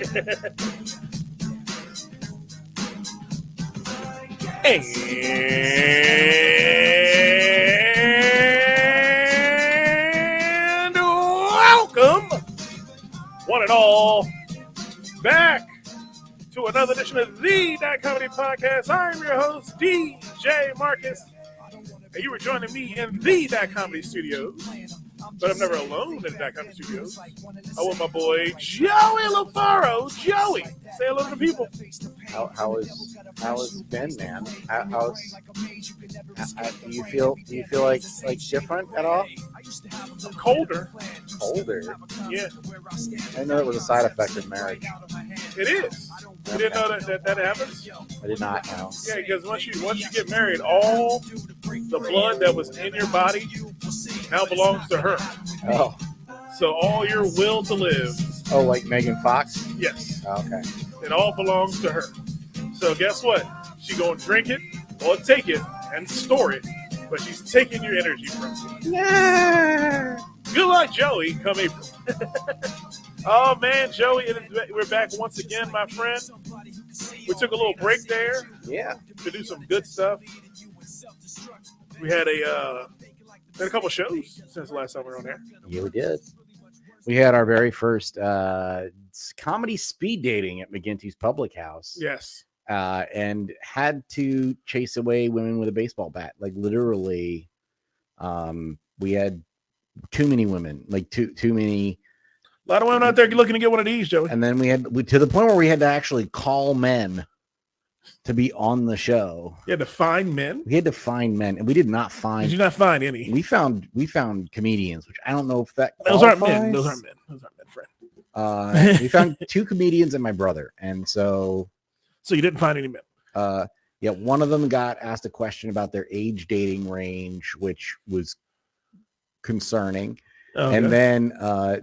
And welcome, one and all, back to another edition of the That Comedy Podcast. I'm your host, DJ Marcus, and you were joining me in the That Comedy Studios. But I'm never alone in the That Comedy Studios. I'm with my boy, Joey LaFaro. Joey, say hello to the people. How has been, man? Do you feel like different at all? Colder. Yeah. I know it was a side effect of marriage. It is. You didn't know that happens? I did not know. Yeah, because once you get married, all the blood that was in your body now belongs to her. Oh. So all your will to live. Oh, like Megan Fox? Yes. Oh, okay. It all belongs to her. So guess what? She gonna drink it or take it and store it, but she's taking your energy from you. Yeah. Good luck, Joey, come April. Oh, man, Joey, we're back once again, my friend. We took a little break there. Yeah. To do some good stuff. We had a couple shows since the last time we were on there. Yeah, we did. We had our very first comedy speed dating at McGinty's Public House. Yes. And had to chase away women with a baseball bat. Like literally, we had too many women, like too many. A lot of women out there looking to get one of these, Joey. And then we to the point where we had to actually call men to be on the show. You had to find men? We had to find men, and we did not find. Did you not find any? We found comedians, which I don't know if that Those aren't men. Those aren't men, friend. We found two comedians and my brother, and so you didn't find any men. Yeah, one of them got asked a question about their age dating range, which was concerning. Okay. And then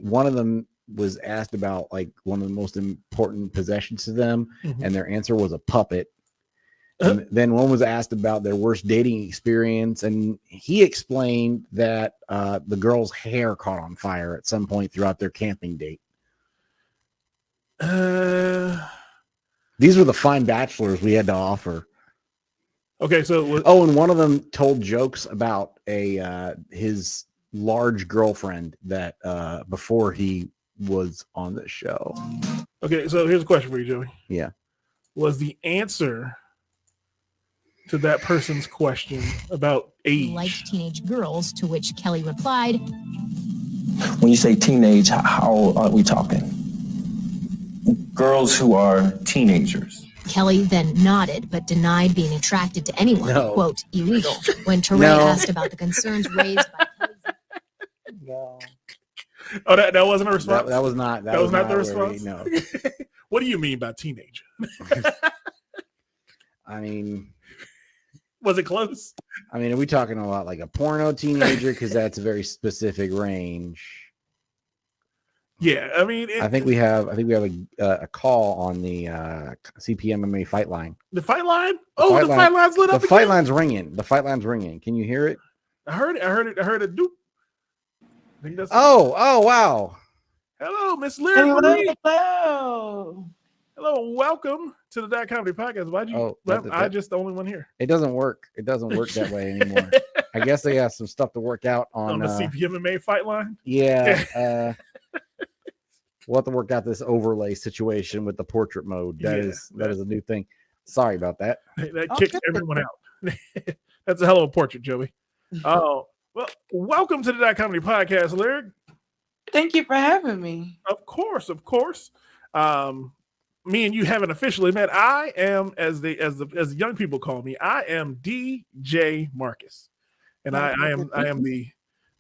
one of them was asked about like one of the most important possessions to them, and their answer was a puppet. And then one was asked about their worst dating experience, and he explained that the girl's hair caught on fire at some point throughout their camping date. These were the fine bachelors we had to offer. Okay, so and one of them told jokes about his large girlfriend that before he was on the show. Okay, so here's a question for you, Joey. Yeah. Was the answer to that person's question about age? Liked teenage girls, to which Kelly replied, when you say teenage, how old are we talking? Girls who are teenagers. Kelly then nodded, but denied being attracted to anyone, quote, illegal, when Teray asked about the concerns raised by Kelly's... No. Oh, that wasn't a response? That was not the response? No. What do you mean by teenager? I mean... Was it close? I mean, are we talking a lot like a porno teenager? Because that's a very specific range. Yeah, I mean, I think we have a call on the CPMMA fight line. The fight line? The fight line's lit up. The fight line's ringing. The fight line's ringing. Can you hear it? I heard it. Doop. I think that's wow. Hello, Miss Lyric. Hello, welcome to the That Comedy Podcast. Why'd you? I just the only one here. It doesn't work. It doesn't work that way anymore. I guess they have some stuff to work out on the CPMMA fight line. Yeah. We'll have to work out this overlay situation with the portrait mode. That is a new thing. Sorry about that. That kicks everyone out. That's a hell of a portrait, Joey. Oh, well, welcome to the That Comedy Podcast, Lyric. Thank you for having me. Of course. Me and you haven't officially met. I am, as the young people call me, I am DJ Marcus, and I am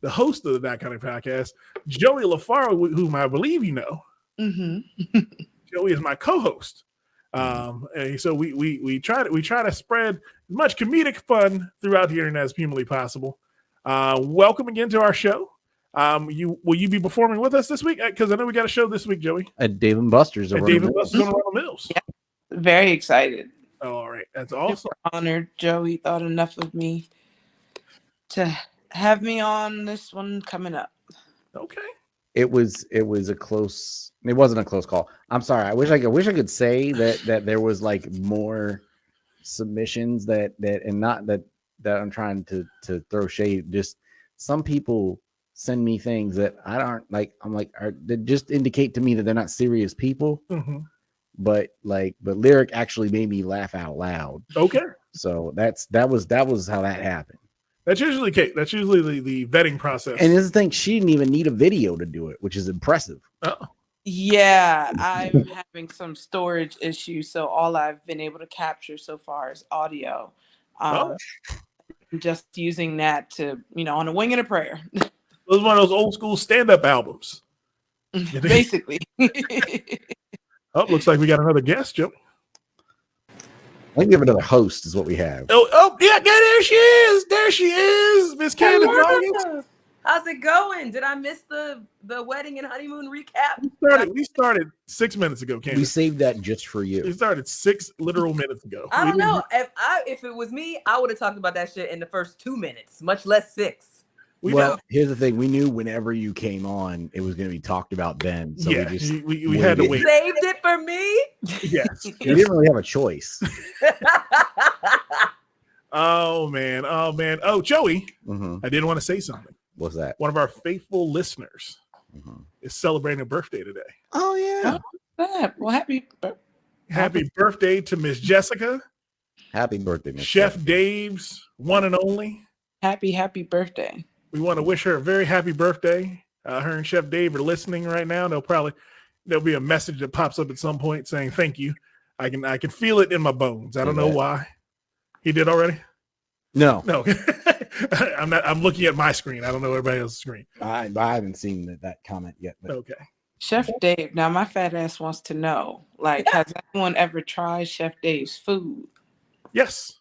the host of the That Comedy Podcast. Joey LaFaro, whom I believe you know. Mm-hmm. Joey is my co-host. And so we try to spread as much comedic fun throughout the internet as humanly possible. Welcome again to our show. Will you be performing with us this week? Because I know we got a show this week, Joey. At Dave and Buster's. At Dave and Buster's on Arundel Mills. Yeah, very excited. Oh, all right, that's awesome. Super honored. Joey thought enough of me to have me on this one coming up. Okay. It was a close. It wasn't a close call. I'm sorry. I wish I could say that there was like more submissions that and not that I'm trying to throw shade. Just some people send me things that I don't like. I'm like, they just indicate to me that they're not serious people. Mm-hmm. But Lyric actually made me laugh out loud. Okay. So that was how that happened. That's usually the vetting process. And here's the thing, she didn't even need a video to do it, which is impressive. Oh. Yeah, I'm having some storage issues, so all I've been able to capture so far is audio. I'm just using that to, on a wing and a prayer. It was one of those old school stand-up albums. Basically. Oh, looks like we got another guest, Joe. I think we have another host is what we have. Oh, yeah, there she is. There she is, Miss Candace August. How's it going? Did I miss the wedding and honeymoon recap? We started 6 minutes ago, Candace. We saved that just for you. We started 6 literal minutes ago. I don't know. If it was me, I would have talked about that shit in the first 2 minutes, much less 6. Here's the thing. We knew whenever you came on, it was going to be talked about then. So yeah, we had to wait. Saved it for me? Yes. You didn't really have a choice. Oh, man. Oh, Joey, I didn't want to say something. What's that? One of our faithful listeners is celebrating a birthday today. Oh, yeah. Well, happy birthday to Miss Jessica. Happy birthday, Miss Chef Jessica. Dave's one and only. Happy birthday. We want to wish her a very happy birthday. Her and Chef Dave are listening right now. There'll be a message that pops up at some point saying thank you. I can feel it in my bones. I don't know why. He did already? No. I'm looking at my screen. I don't know everybody else's screen. I haven't seen that comment yet. But. Okay. Chef Dave. Now my fat ass wants to know, has anyone ever tried Chef Dave's food? Yes.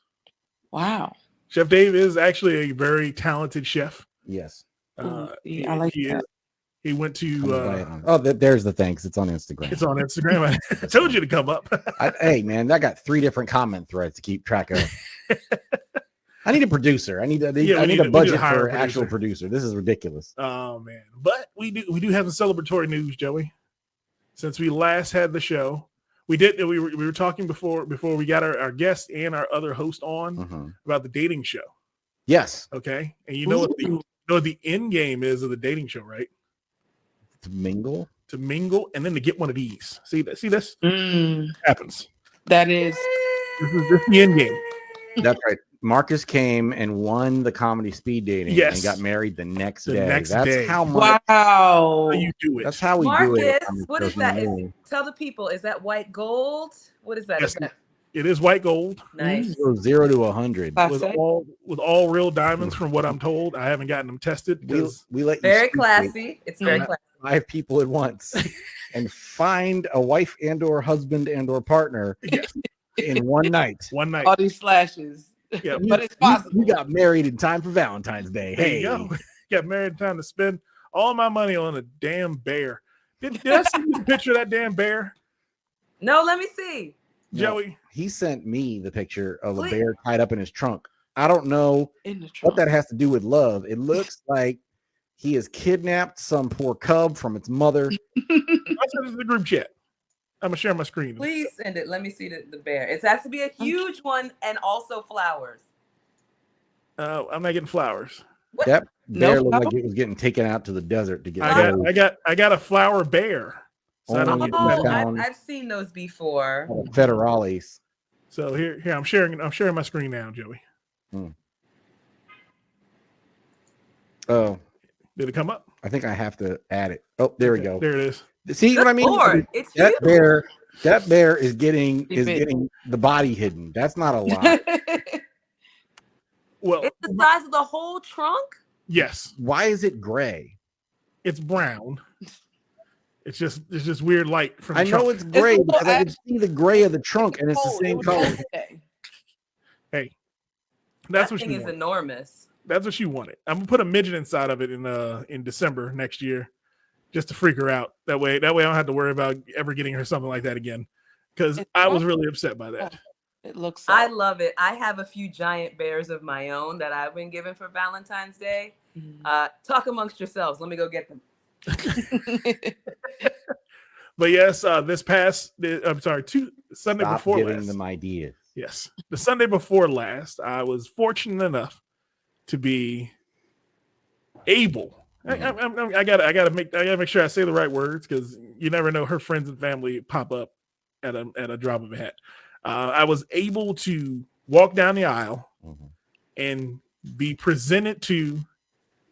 Wow. Chef Dave is actually a very talented chef. Yes. I like that. He went to there's the thanks. It's on Instagram. It's on Instagram. I told you to come up. Hey man, I got 3 different comment threads to keep track of. I need a producer. I need a budget for an actual producer. This is ridiculous. Oh man. But we do have some celebratory news, Joey. Since we last had the show. We were talking before we got our guest and our other host on about the dating show. Yes. Okay. And you know what the end game is of the dating show, right? To mingle and then to get one of these. See this? Happens. That is this is the end game. That's right. Marcus came and won the comedy speed dating and got married the next day. That's how much wow you do it. That's how we Marcus, do it. what is that? Tell the people, is that white gold? What is that? Yes, it is white gold. Nice. 0 to 100 with all real diamonds, from what I'm told. I haven't gotten them tested because we let very classy. It's very classy. 5 people at once and find a wife and/or husband and/or partner in one night. All these slashes. Yeah, but it's possible. You got married in time for Valentine's Day. There you go. Got married in time to spend all my money on a damn bear. Did I see the picture of that damn bear? No, let me see. Joey. He sent me the picture of a bear tied up in his trunk. I don't know what that has to do with love. It looks like he has kidnapped some poor cub from its mother. I sent it to the group chat. I'm gonna share my screen. Please send it. Let me see the bear. It has to be a huge one and also flowers. I'm not getting flowers. What? That bear looked like it was getting taken out to the desert to get. I got a flower bear. So I've seen those before. Federales. So here I'm sharing my screen now, Joey. Oh, did it come up? I think I have to add it. Oh, there we go. There it is. See what I mean? Lord, it's that bear is getting the body hidden. That's not a lot. Well, it's the size of the whole trunk. Yes. Why is it gray? It's brown. It's just weird light from the I know trunk. it's gray because I can see the gray of the trunk and it's the same color. Hey, that's what thing is enormous. That's what she wanted. I'm gonna put a midget inside of it in December next year, just to freak her out. That way I don't have to worry about ever getting her something like that again. Because I was really upset by that. It looks. I love it. I have a few giant bears of my own that I've been given for Valentine's Day. Talk amongst yourselves. Let me go get them. But yes, this past, I'm sorry, Sunday Stop before giving last. them ideas. Yes, the Sunday before last, I was fortunate enough to be able. I gotta make sure I say the right words, because you never know, her friends and family pop up at a drop of a hat. I was able to walk down the aisle and be presented to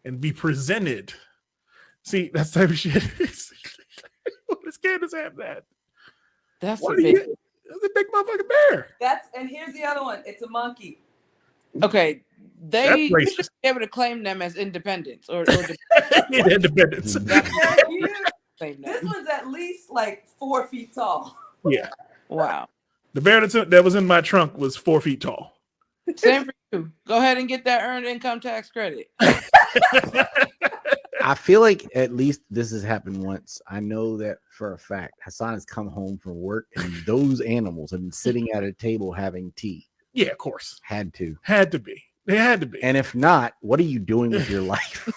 and be presented. See, that's the type of shit. This kid does have that. That's What a big. That's a big motherfucking bear. And here's the other one. It's a monkey. Okay, they That's should be able to claim them as independents or independence. They're cute. claim them. This one's at least like 4 feet tall. Yeah. Wow. The bear that was in my trunk was 4 feet tall. Same for you. Go ahead and get that earned income tax credit. I feel like at least this has happened once. I know that for a fact. Hassan has come home from work and those animals have been sitting at a table having tea. Yeah, of course. Had to be. They had to be. And if not, what are you doing with your life?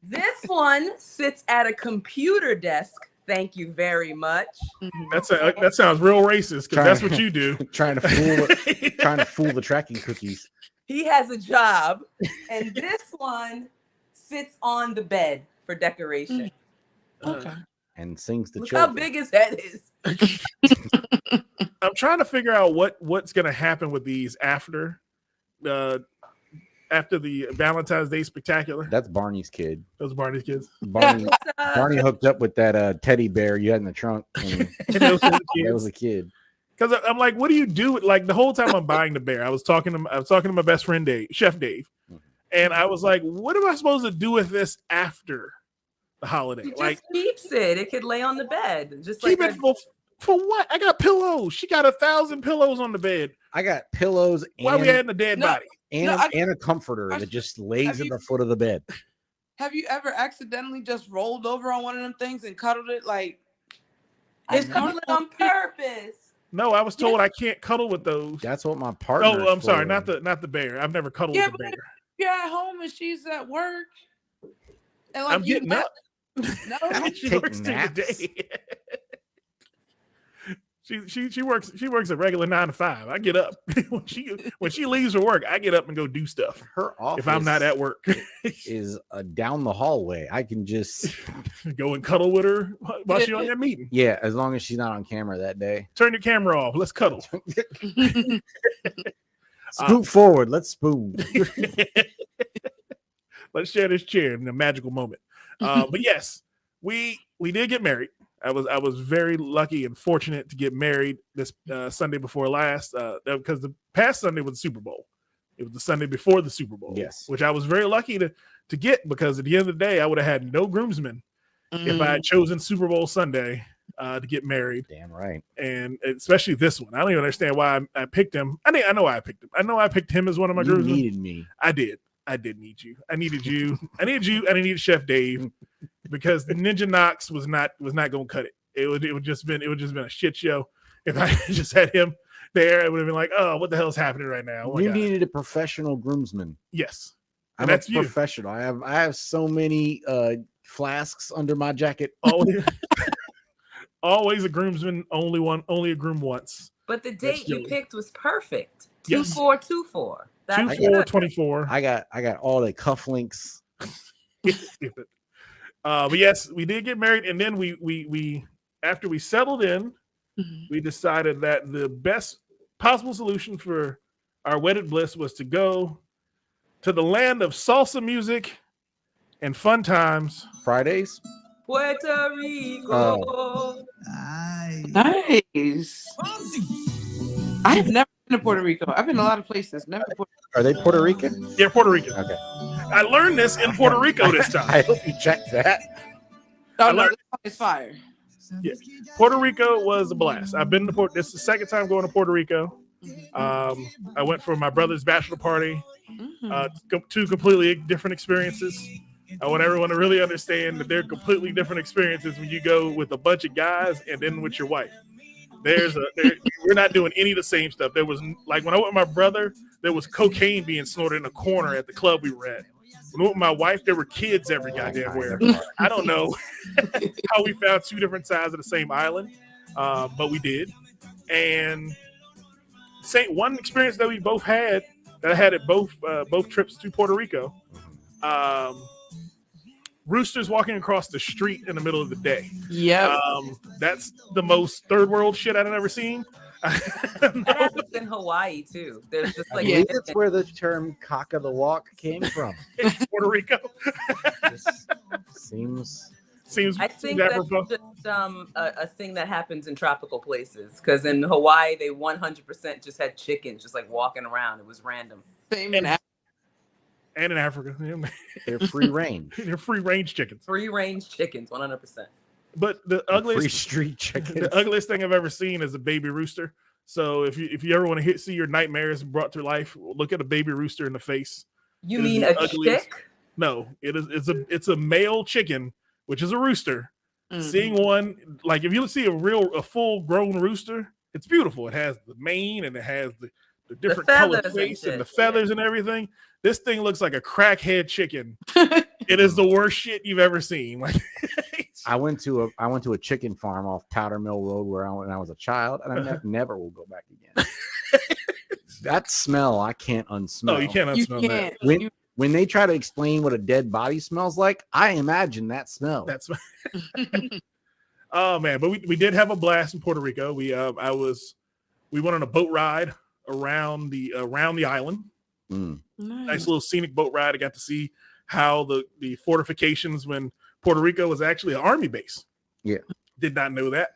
This one sits at a computer desk. Thank you very much. That sounds real racist, because that's what you do. trying to fool the tracking cookies. He has a job, and this one sits on the bed for decoration. Okay. And sings the Look children. how big his head is. I'm trying to figure out what's going to happen with these after the Valentine's Day spectacular. That's Barney's kid. Those Barney's kids. Barney hooked up with that teddy bear you had in the trunk. And that was a kid. Because I'm like, what do you do with, like, the whole time I'm buying the bear? I was talking to my best friend Chef Dave, and I was like, what am I supposed to do with this after the holiday? He just Like, keeps it. It could lay on the bed. Just keep like it for what? I got pillows. She got 1,000 pillows on the bed. I got pillows While we had a dead body. and a comforter that just lays at the foot of the bed. Have you ever accidentally just rolled over on one of them things and cuddled it? Like, I cuddled it on purpose. No, I was told I can't cuddle with those. That's what my partner. Oh, I'm sorry, not the bear. I've never cuddled with the bear. You're at home and she's at work. And like, I'm getting up. No, she works through the day. She works a regular 9 to 5. I get up when she leaves for work. I get up and go do stuff. Her office, if I'm not at work, is down the hallway. I can just go and cuddle with her while she's on that meeting. Yeah, as long as she's not on camera that day. Turn your camera off. Let's cuddle. Scoot forward. Let's spoon. Let's share this chair in a magical moment. But yes, we did get married. I was very lucky and fortunate to get married this Sunday before last, because the past Sunday was the Super Bowl. It was the Sunday before the Super Bowl, yes, which I was very lucky to get, because at the end of the day, I would have had no groomsmen if I had chosen Super Bowl Sunday to get married. Damn right. And especially this one, I don't even understand why I picked him. I know why I picked him. I know I picked him as one of my groomsmen. You needed me. I did need you. I needed you. I needed you. And I needed Chef Dave, because the Ninja Knox was not going to cut it. It would just been a shit show if I just had him there. It would have been like, oh, what the hell is happening right now? Oh, you needed a professional groomsman. Yes, and that's professional. I have so many flasks under my jacket. Always a groomsman. Only a groom once. But the date you picked was perfect. Yes. 2424. 2424. I got all the cufflinks. But yes, we did get married, and then we after we settled in, we decided that the best possible solution for our wedded bliss was to go to the land of salsa music and fun times. Fridays. Puerto Rico. Nice. I have never been to Puerto Rico. I've been to a lot of places. Never. Are they Puerto Rican? Yeah, Puerto Rican. Okay. I learned this in Puerto Rico this time. I hope you checked that. Oh, no, it's fire. Yeah, Puerto Rico was a blast. I've been to Puerto. This is the second time going to Puerto Rico. I went for my brother's bachelor party. Two completely different experiences. I want everyone to really understand that they're completely different experiences when you go with a bunch of guys and then with your wife. We're not doing any of the same stuff. There was, like, when I went with my brother, there was cocaine being snorted in a corner at the club we were at. with my wife, there were kids every goddamn where. I don't know how we found two different sides of the same island, but we did. And one experience that we both had, that I had at both trips to Puerto Rico. Roosters walking across the street in the middle of the day. Yeah, that's the most third world shit I've ever seen. That happens in Hawaii too. There's just like that's where the term "cock of the walk" came from. Puerto Rico. seems. I think that's just a thing that happens in tropical places. Because in Hawaii, they 100% just had chickens just like walking around. It was random. same in Africa. And in Africa. They're free range. They're free range chickens. Free range chickens, 100%. But the ugliest free street chickens. The ugliest thing I've ever seen is a baby rooster. So if you ever want to see your nightmares brought to life, look at a baby rooster in the face. You mean a chick? No, it's a male chicken, which is a rooster. Mm-hmm. Seeing one, like if you see a full grown rooster, it's beautiful. It has the mane and it has the different colored face and the feathers and everything. This thing looks like a crackhead chicken. It is the worst shit you've ever seen. Like I went to a chicken farm off Powder Mill Road when I was a child, and I never will go back again. That smell I can't unsmell. Oh, you can't unsmell that. When they try to explain what a dead body smells like, I imagine that smell. That's oh man, but we did have a blast in Puerto Rico. We went on a boat ride around the island. Nice little scenic boat ride. I got to see how the fortifications when Puerto Rico was actually an army base. Yeah, did not know that.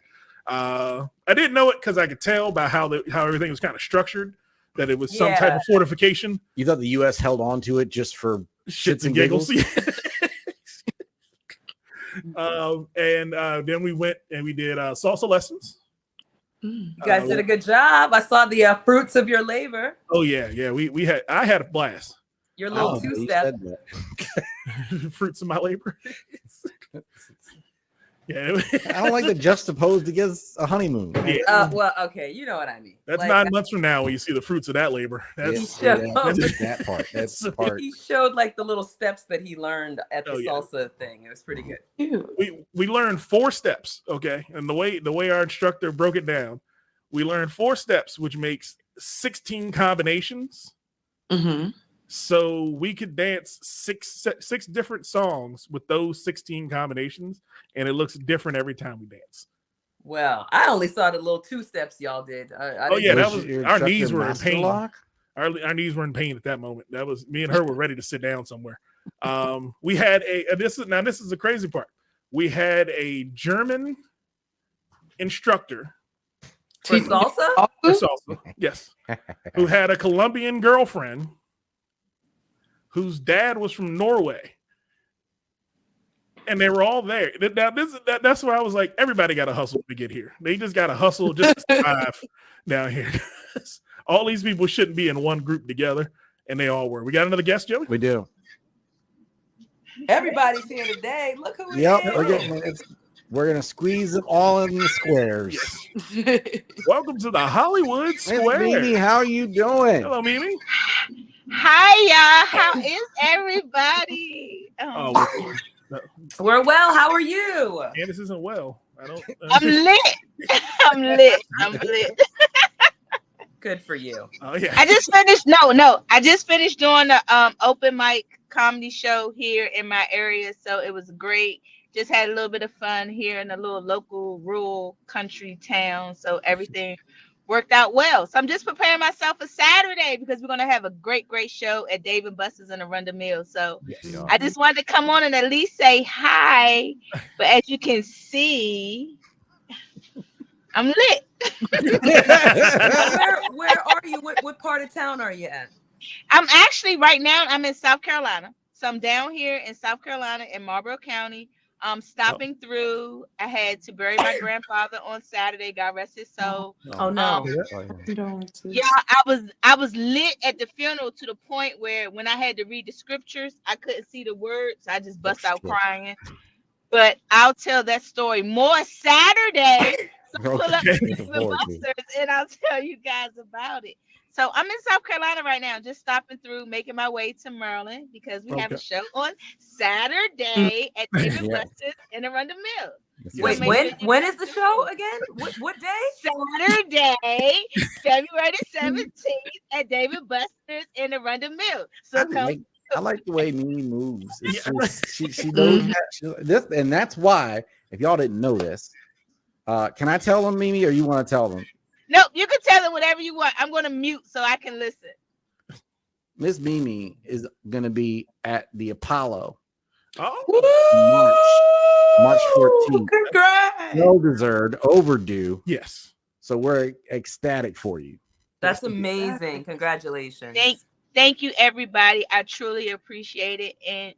I didn't know it because I could tell by how everything was kind of structured that it was some type of fortification. You thought the U.S. held on to it just for shits and giggles? And then we went and we did salsa lessons. You guys did a good job. I saw the fruits of your labor. Oh yeah. I had a blast. Your little two-step. Fruits of my labor. Yeah. I don't like the juxtaposed against a honeymoon. Yeah. Well, okay, you know what I mean. That's like, 9 months from now when you see the fruits of that labor. That's that part. That's the part. He showed like the little steps that he learned at the salsa thing. It was pretty good. We learned 4 steps, okay? And the way our instructor broke it down, we learned 4 steps, which makes 16 combinations. Mm-hmm. So we could dance six different songs with those 16 combinations, and it looks different every time we dance. Well, I only saw the little 2 steps y'all did. That was our knees were in pain. Our knees were in pain at that moment. That was me and her were ready to sit down somewhere. We had this is the crazy part. We had a German instructor for salsa. Yes, who had a Colombian girlfriend whose dad was from Norway. And they were all there. That's why I was like, everybody got to hustle to get here. They just got to hustle just to survive down here. All these people shouldn't be in one group together, and they all were. We got another guest, Joey? We do. Everybody's here today. Look who we we're going to squeeze them all in the squares. Yes. Welcome to the Hollywood Square. Mimi, how are you doing? Hello, Mimi. Hi, y'all. How is everybody? We're well. How are you? Candace isn't well. I'm lit. I'm lit. Good for you. Oh yeah. I just finished. I just finished doing the open mic comedy show here in my area, so it was great. Just had a little bit of fun here in a little local rural country town, so everything worked out well. So I'm just preparing myself for Saturday because we're going to have a great show at Dave and Buster's in Arundel Mills. So I just wanted to come on and at least say hi. But as you can see, I'm lit. Where are you? What part of town are you at? I'm actually right now, I'm in South Carolina. So I'm down here in South Carolina in Marlborough County. Stopping through. I had to bury my grandfather on Saturday. God rest his soul. Oh no! Yeah, I was lit at the funeral to the point where when I had to read the scriptures, I couldn't see the words. I just bust out crying. But I'll tell that story more Saturday. So pull up to Dave and Buster's and I'll tell you guys about it. So I'm in South Carolina right now, just stopping through, making my way to Maryland because we have a show on Saturday at Dave and Buster's in Arundel Mills. Wait, when is the show again? What day? Saturday, February 17th at Dave and Buster's in Arundel Mills. So I like the way Mimi moves. It's just, she knows this, and that's why, if y'all didn't know this, can I tell them, Mimi, or you want to tell them? No, you can tell them whatever you want. I'm going to mute so I can listen. Miss Mimi is going to be at the Apollo. March 14th. Congrats! Well deserved, overdue. Yes. So we're ecstatic for you. That's amazing. Congratulations. Thank you, everybody. I truly appreciate it. And,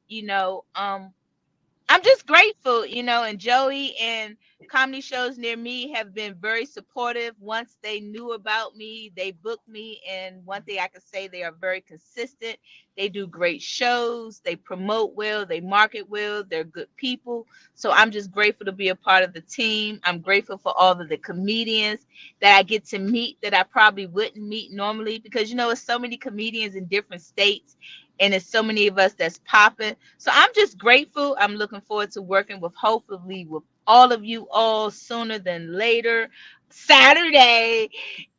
I'm just grateful, and Joey and comedy shows near me have been very supportive. Once they knew about me, they booked me. And one thing I can say, they are very consistent. They do great shows. They promote well. They market well. They're good people. So I'm just grateful to be a part of the team. I'm grateful for all of the comedians that I get to meet that I probably wouldn't meet normally because, it's so many comedians in different states. And there's so many of us that's popping. So I'm just grateful. I'm looking forward to working hopefully with all of you all sooner than later. Saturday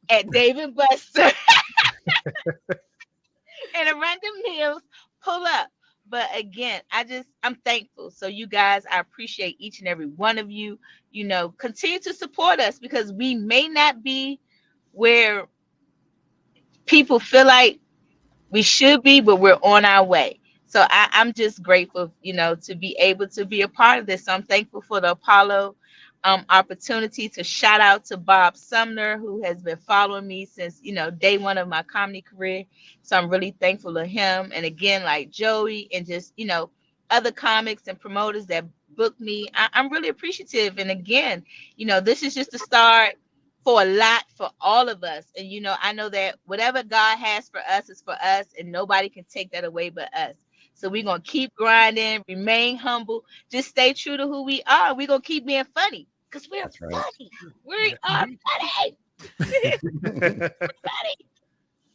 at Dave and Buster and Arundel Mills. Pull up. But again, I'm thankful. So you guys, I appreciate each and every one of you. Continue to support us because we may not be where people feel like we should be, but we're on our way. So I'm just grateful, to be able to be a part of this. So I'm thankful for the Apollo opportunity to shout out to Bob Sumner, who has been following me since, day one of my comedy career. So I'm really thankful to him. And again, like Joey and just, other comics and promoters that booked me, I'm really appreciative. And again, this is just a start for a lot for all of us. And, I know that whatever God has for us is for us and nobody can take that away but us. So we're going to keep grinding, remain humble, just stay true to who we are. We're going to keep being funny because we're funny. We are funny. We're funny.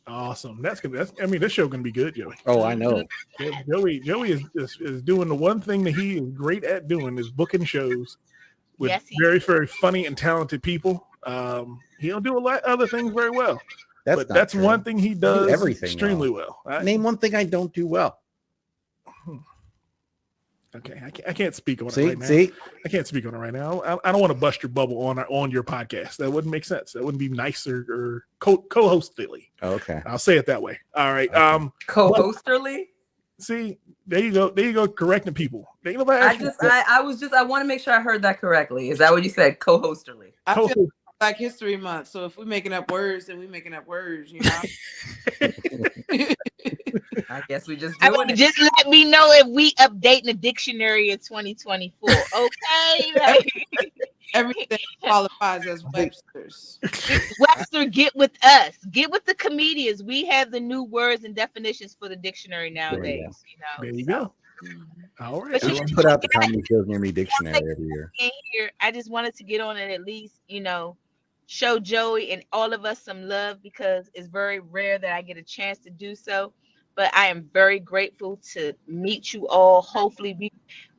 Awesome. That's good. This show going to be good, Joey. Oh, I know. Joey is doing the one thing that he is great at doing is booking shows with very, very funny and talented people. He don't do a lot of other things very well. That's one thing he does everything extremely well. Name one thing I don't do well. Okay, I can't speak on it right now. I can't speak on it right now. I don't want to bust your bubble on your podcast. That wouldn't make sense. That wouldn't be nice or co-hostly. Okay, I'll say it that way. All right. Co-hosterly. See, there you go. Correcting people. I want to make sure I heard that correctly. Is that what you said? Co-hosterly. I feel Black History Month. So if we're making up words, then we're making up words, I guess we just doing it. Just let me know if we updating the dictionary in 2024. Okay. Everything qualifies as Webster's. Webster, get with us. Get with the comedians. We have the new words and definitions for the dictionary nowadays. There you go. All right. I put out the comedy shows near me dictionary every year. I just wanted to get on it at least, show Joey and all of us some love because it's very rare that I get a chance to do so. But I am very grateful to meet you all. Hopefully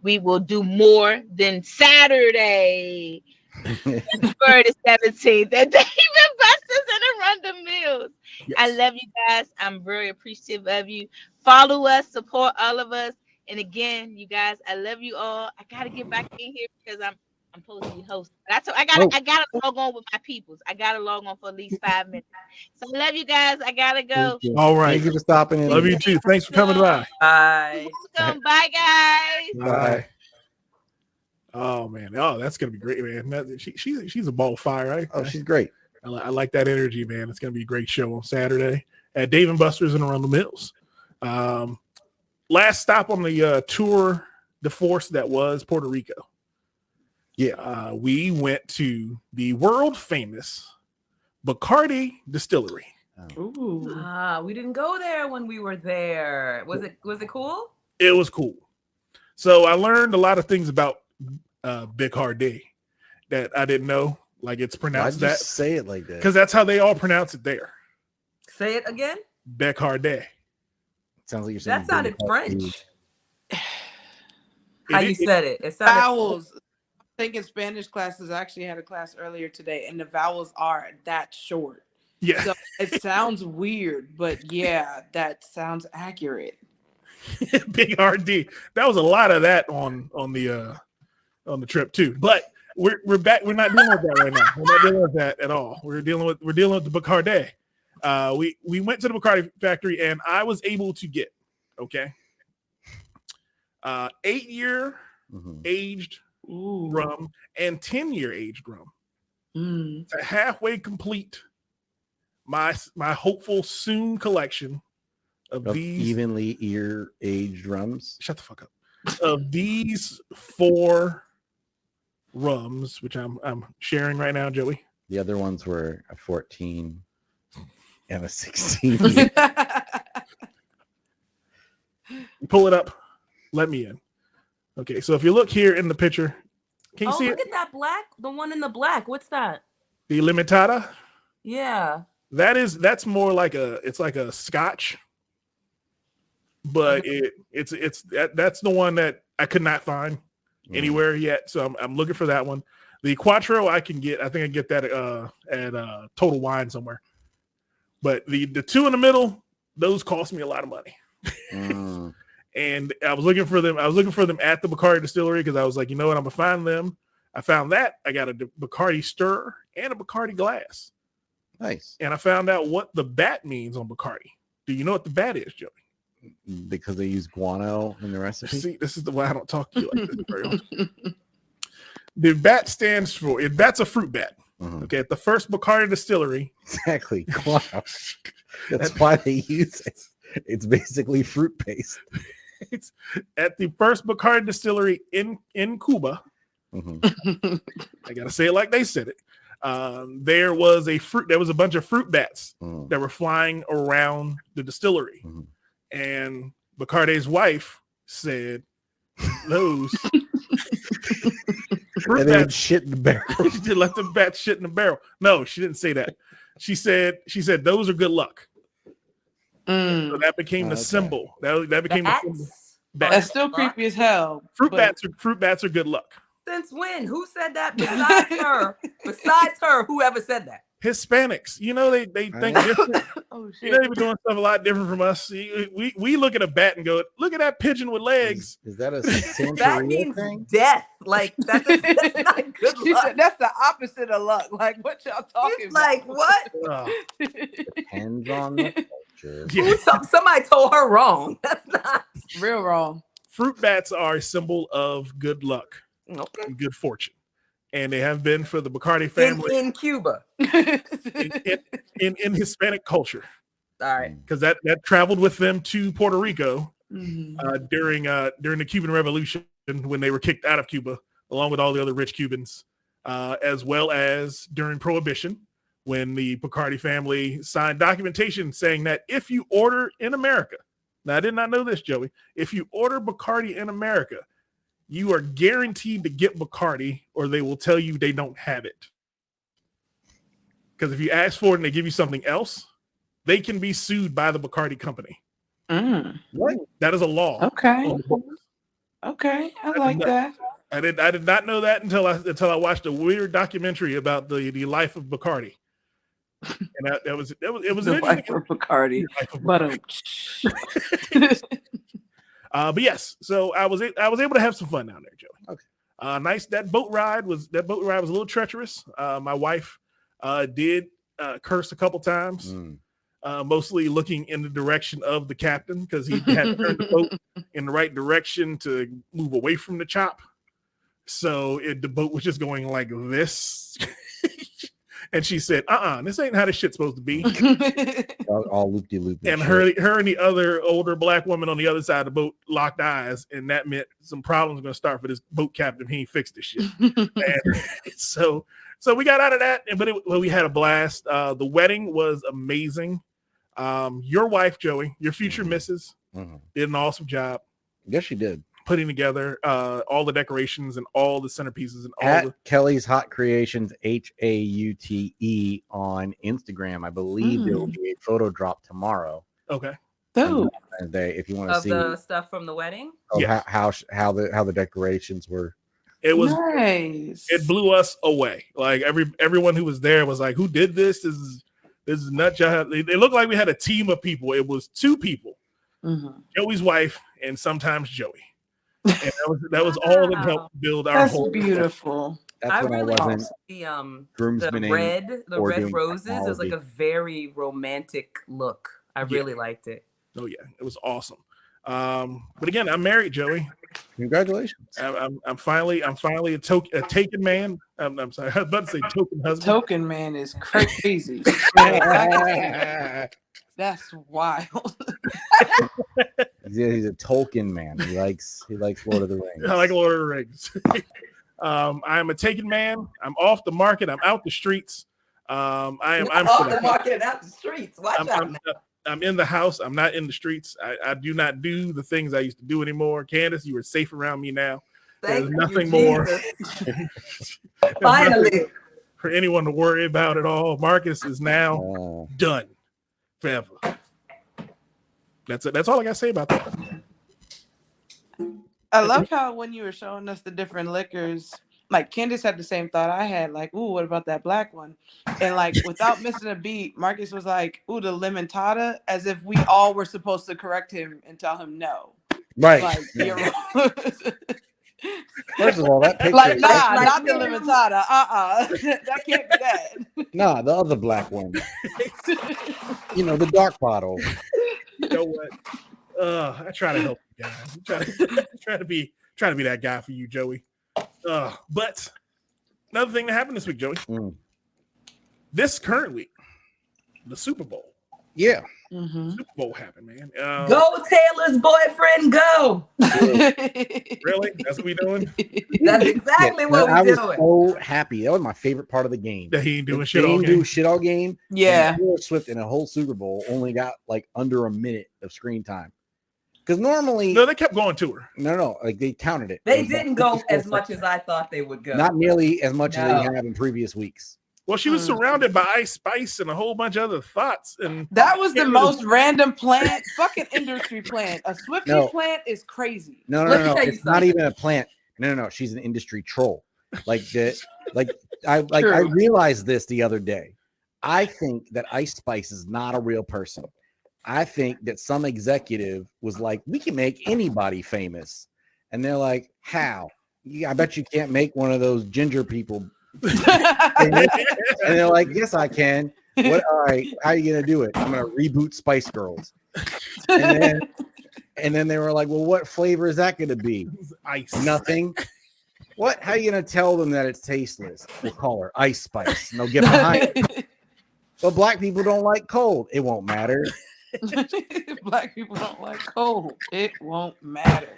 we will do more than Saturday, February 17th at Dave and Buster's in Arundel Mills. Yes. I love you guys. I'm very appreciative of you. Follow us, support all of us. And again, you guys, I love you all. I got to get back in here because I'm supposed to be hosting. I gotta log on with my peoples. I gotta log on for at least 5 minutes. So I love you guys. I gotta go. All right. Thank you for stopping in. Love you too. Thanks for coming by. Bye. Welcome. Bye, guys. Bye. Oh man. Oh, that's gonna be great, man. She's a ball of fire, right? Oh, she's great. I like that energy, man. It's gonna be a great show on Saturday at Dave and Buster's in Arundel Mills. Last stop on the tour de force that was Puerto Rico. Yeah, we went to the world famous Bacardi distillery. Ooh. We didn't go there when we were there. Was it cool? It was cool. So I learned a lot of things about Bacardi that I didn't know. Like it's pronounced Why'd you that. say it like that? Because that's how they all pronounce it there. Say it again. Beccardet. Sounds like you're saying That sounded French. How you It- said it? It sounded Vowels. I think in Spanish classes, I actually had a class earlier today, and the vowels are that short. Yeah. So it sounds weird, but yeah, that sounds accurate. Big hard D. That was a lot of that on the trip too. But we're back. We're not dealing with that right now. We're not dealing with that at all. We're dealing with the Bacardi. We went to the Bacardi factory and I was able to get 8-year aged rum and 10-year aged rum to halfway complete my hopeful soon collection of these evenly aged rums. Shut the fuck up. Of these 4 rums, which I'm sharing right now, Joey. The other ones were a 14 and a 16. You pull it up. Let me in. Okay, so if you look here in the picture, can you see look at that black? The one in the black. What's that? the Limitada? Yeah. That's more like it's like a Scotch, but it's that's the one that I could not find anywhere yet. So I'm looking for that one. The Quattro I think I can get that at Total Wine somewhere. But the 2 in the middle, those cost me a lot of money. And I was looking for them. I was looking for them at the Bacardi distillery because I was like, you know what, I'm gonna find them. I found that. I got a Bacardi stir and a Bacardi glass. Nice. And I found out what the bat means on Bacardi. Do you know what the bat is, Joey? Because they use guano in the recipe. See, this is the way I don't talk to you like this very often. The bat stands for that's a fruit bat. Okay, at the first Bacardi distillery. Exactly. Guano. That's why they use it. It's basically fruit paste. It's at the first Bacardi distillery in Cuba. I gotta say it like they said it. There was a bunch of fruit bats that were flying around the distillery, and Bacardi's wife said, "Those fruit bats shit in the barrel." She did let the bats shit in the barrel. No, she didn't say that. She said those are good luck. So that became the symbol. That became the symbol. That's still creepy as hell. Fruit bats are good luck. Since when? Who said that besides her? Besides her, whoever said that? Hispanics. You know, they think different. Oh shit. You know, they be doing stuff a lot different from us. We look at a bat and go, look at that pigeon with legs. Is that a that means thing? Death. Like that's not good luck. Said, that's the opposite of luck. Like what y'all talking it's about? Like what? Depends on the culture. Yeah. Somebody told her wrong. That's not real wrong. Fruit bats are a symbol of good luck. Okay. And good fortune. And they have been for the Bacardi family in Cuba. in Hispanic culture. All right. Because that traveled with them to Puerto Rico during the Cuban Revolution when they were kicked out of Cuba, along with all the other rich Cubans, as well as during Prohibition when the Bacardi family signed documentation saying that if you order in America, now I did not know this, Joey, if you order Bacardi in America, you are guaranteed to get Bacardi or they will tell you they don't have it. Because if you ask for it and they give you something else, they can be sued by the Bacardi company. What? That is a law. Okay. Okay. I like that. I did not know that until I watched a weird documentary about the life of Bacardi. And it was the life of Bacardi. But yes, so I was able to have some fun down there, Joey. Okay. Nice. That boat ride was a little treacherous. My wife did curse a couple times, mostly looking in the direction of the captain because he had to turn the boat in the right direction to move away from the chop. So the boat was just going like this. And she said, this ain't how this shit's supposed to be. all loop-de-loop. And her and the other older black woman on the other side of the boat locked eyes. And that meant some problems were going to start for this boat captain. He ain't fixed this shit. And so we got out of that. But we had a blast. The wedding was amazing. Your wife, Joey, your future missus, did an awesome job. Yes, she did. putting together all the decorations and all the centerpieces and all At the Kelly's Hot Creations HAUTE on Instagram. I believe there will be a photo drop tomorrow. Okay. If you want to see the stuff from the wedding, how the decorations were. It was nice. It blew us away. Like everyone who was there was like, "Who did this? This is nut job." It looked like we had a team of people. It was 2 people, Joey's wife and sometimes Joey, and that was all that helped build our That's whole. Beautiful. That's when really I wasn't the red roses is like a very romantic look. I really liked it. Oh yeah, it was awesome. But again, I'm married, Joey. Congratulations. I'm finally a taken man. I'm sorry, I was about to say token husband. Token man is crazy. That's wild. He's a Tolkien man. He likes Lord of the Rings. I like Lord of the Rings. I'm a taken man. I'm off the market. I'm out the streets. I'm off the market and out the streets. Watch out. I'm in the house. I'm not in the streets. I do not do the things I used to do anymore. Candace, you are safe around me now. There's nothing more. Finally. For anyone to worry about at all. Marcus is now done forever. That's it. That's all I got to say about that. I love how when you were showing us the different liquors, like Candace had the same thought I had, like, ooh, what about that black one? And like without missing a beat, Marcus was like, ooh, the limontada, as if we all were supposed to correct him and tell him no. Right. Like, you're wrong. First of all, that picture like, nah, not the limontada. That can't be that. Nah, the other black one. The dark bottle. You know what? I try to help you guys. Try to be that guy for you, Joey. But another thing that happened this week, Joey. This current week, the Super Bowl. Yeah. Super Bowl happened, man. Go Taylor's boyfriend, go. Really? That's what we doing? That's exactly what we're doing. I was so happy. That was my favorite part of the game. That he ain't doing shit all game. Do shit all game. Yeah. Taylor Swift in a whole Super Bowl only got like under a minute of screen time. Because normally, no, they kept going to her. No, like they counted it. They didn't go as much as I thought they would go. Not nearly as much as they have in previous weeks. Well, she was surrounded by Ice Spice and a whole bunch of other thoughts, and that was the most random plant, fucking industry plant. A Swiftie plant is crazy. No. It's not even a plant. No. She's an industry troll. Like that. I realized this the other day. I think that Ice Spice is not a real person. I think that some executive was like, we can make anybody famous. And they're like, how? I bet you can't make one of those ginger people. And they're like, yes, I can. What? All right. How are you going to do it? I'm going to reboot Spice Girls. And then they were like, well, what flavor is that going to be? Ice. Nothing. What? How are you going to tell them that it's tasteless? We'll call her Ice Spice. And they'll get behind it. But black people don't like cold. It won't matter. Black people don't like cold. It won't matter.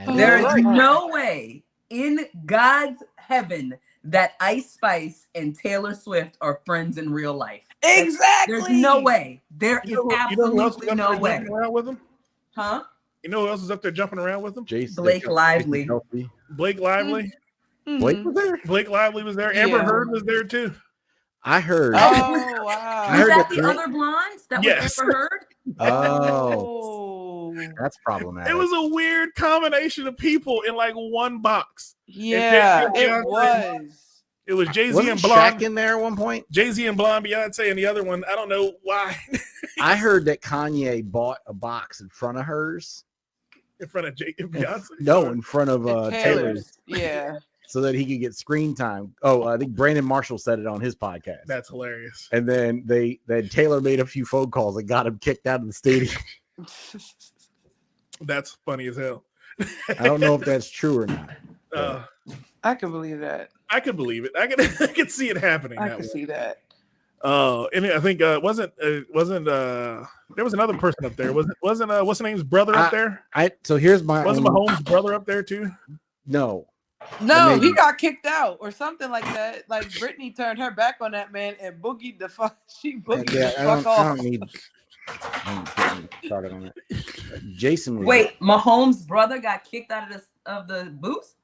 There is no way in God's heaven that Ice Spice and Taylor Swift are friends in real life. Exactly. There's no way. There is absolutely no way. Around with them? Huh? You know who else is up there jumping around with them? Blake Lively. Blake Lively. Blake was there. Blake Lively was there. Amber Heard was there too. I heard. Oh, wow. Is that the other blonde? That was Amber Heard? Oh, that's problematic. It was a weird combination of people in like one box. Yeah, it was. It was Jay-Z and Blonde in there at one point. Jay-Z and Blonde, Beyonce, and the other one, I don't know why. I heard that Kanye bought a box in front of hers. In front of Beyonce? No, in front of Taylor's. Yeah. So that he could get screen time. Oh, I think Brandon Marshall said it on his podcast. That's hilarious. And then Taylor made a few phone calls and got him kicked out of the stadium. That's funny as hell. I don't know if that's true or not. I can believe that. I could believe it. I could see it happening. I can see that. And I think wasn't there was another person up there? Wasn't what's the name's brother up there? So here's my wasn't Mahomes' brother up there too? No, he got kicked out or something like that. Like Britney turned her back on that man and boogied the fuck. She boogied the fuck off. Started on it. Jason was Wait, Mahomes' brother got kicked out of the booth?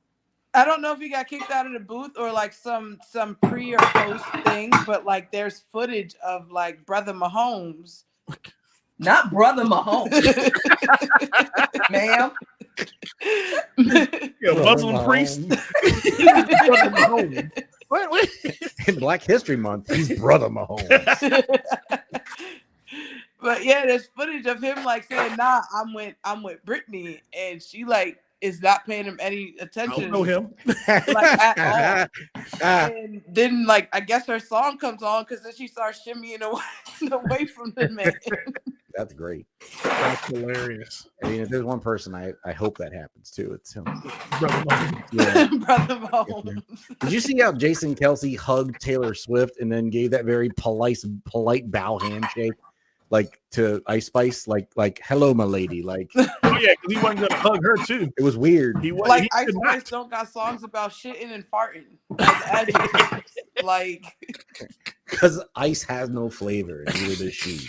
I don't know if he got kicked out of the booth or like some pre or post thing, but like there's footage of like brother Mahomes. Not brother Mahomes. Ma'am. Muslim priest. What? in Black History Month. He's brother Mahomes. But yeah, there's footage of him like saying, "Nah, I'm with Brittany," and she like is not paying him any attention. I don't know him like at all. And then like I guess her song comes on because then she starts shimmying away from the man. That's great. That's hilarious. I mean, if there's one person I hope that happens to, it's him. Brother Mahomes. Yeah. Brother Mahomes. Did you see how Jason Kelce hugged Taylor Swift and then gave that very polite bow handshake, like to Ice Spice, like hello, my lady, like. Oh yeah, because he wasn't gonna hug her too. It was weird. He was Like Ice Spice don't got songs about shitting and farting as adjectives. Like because Ice has no flavor, and neither does she.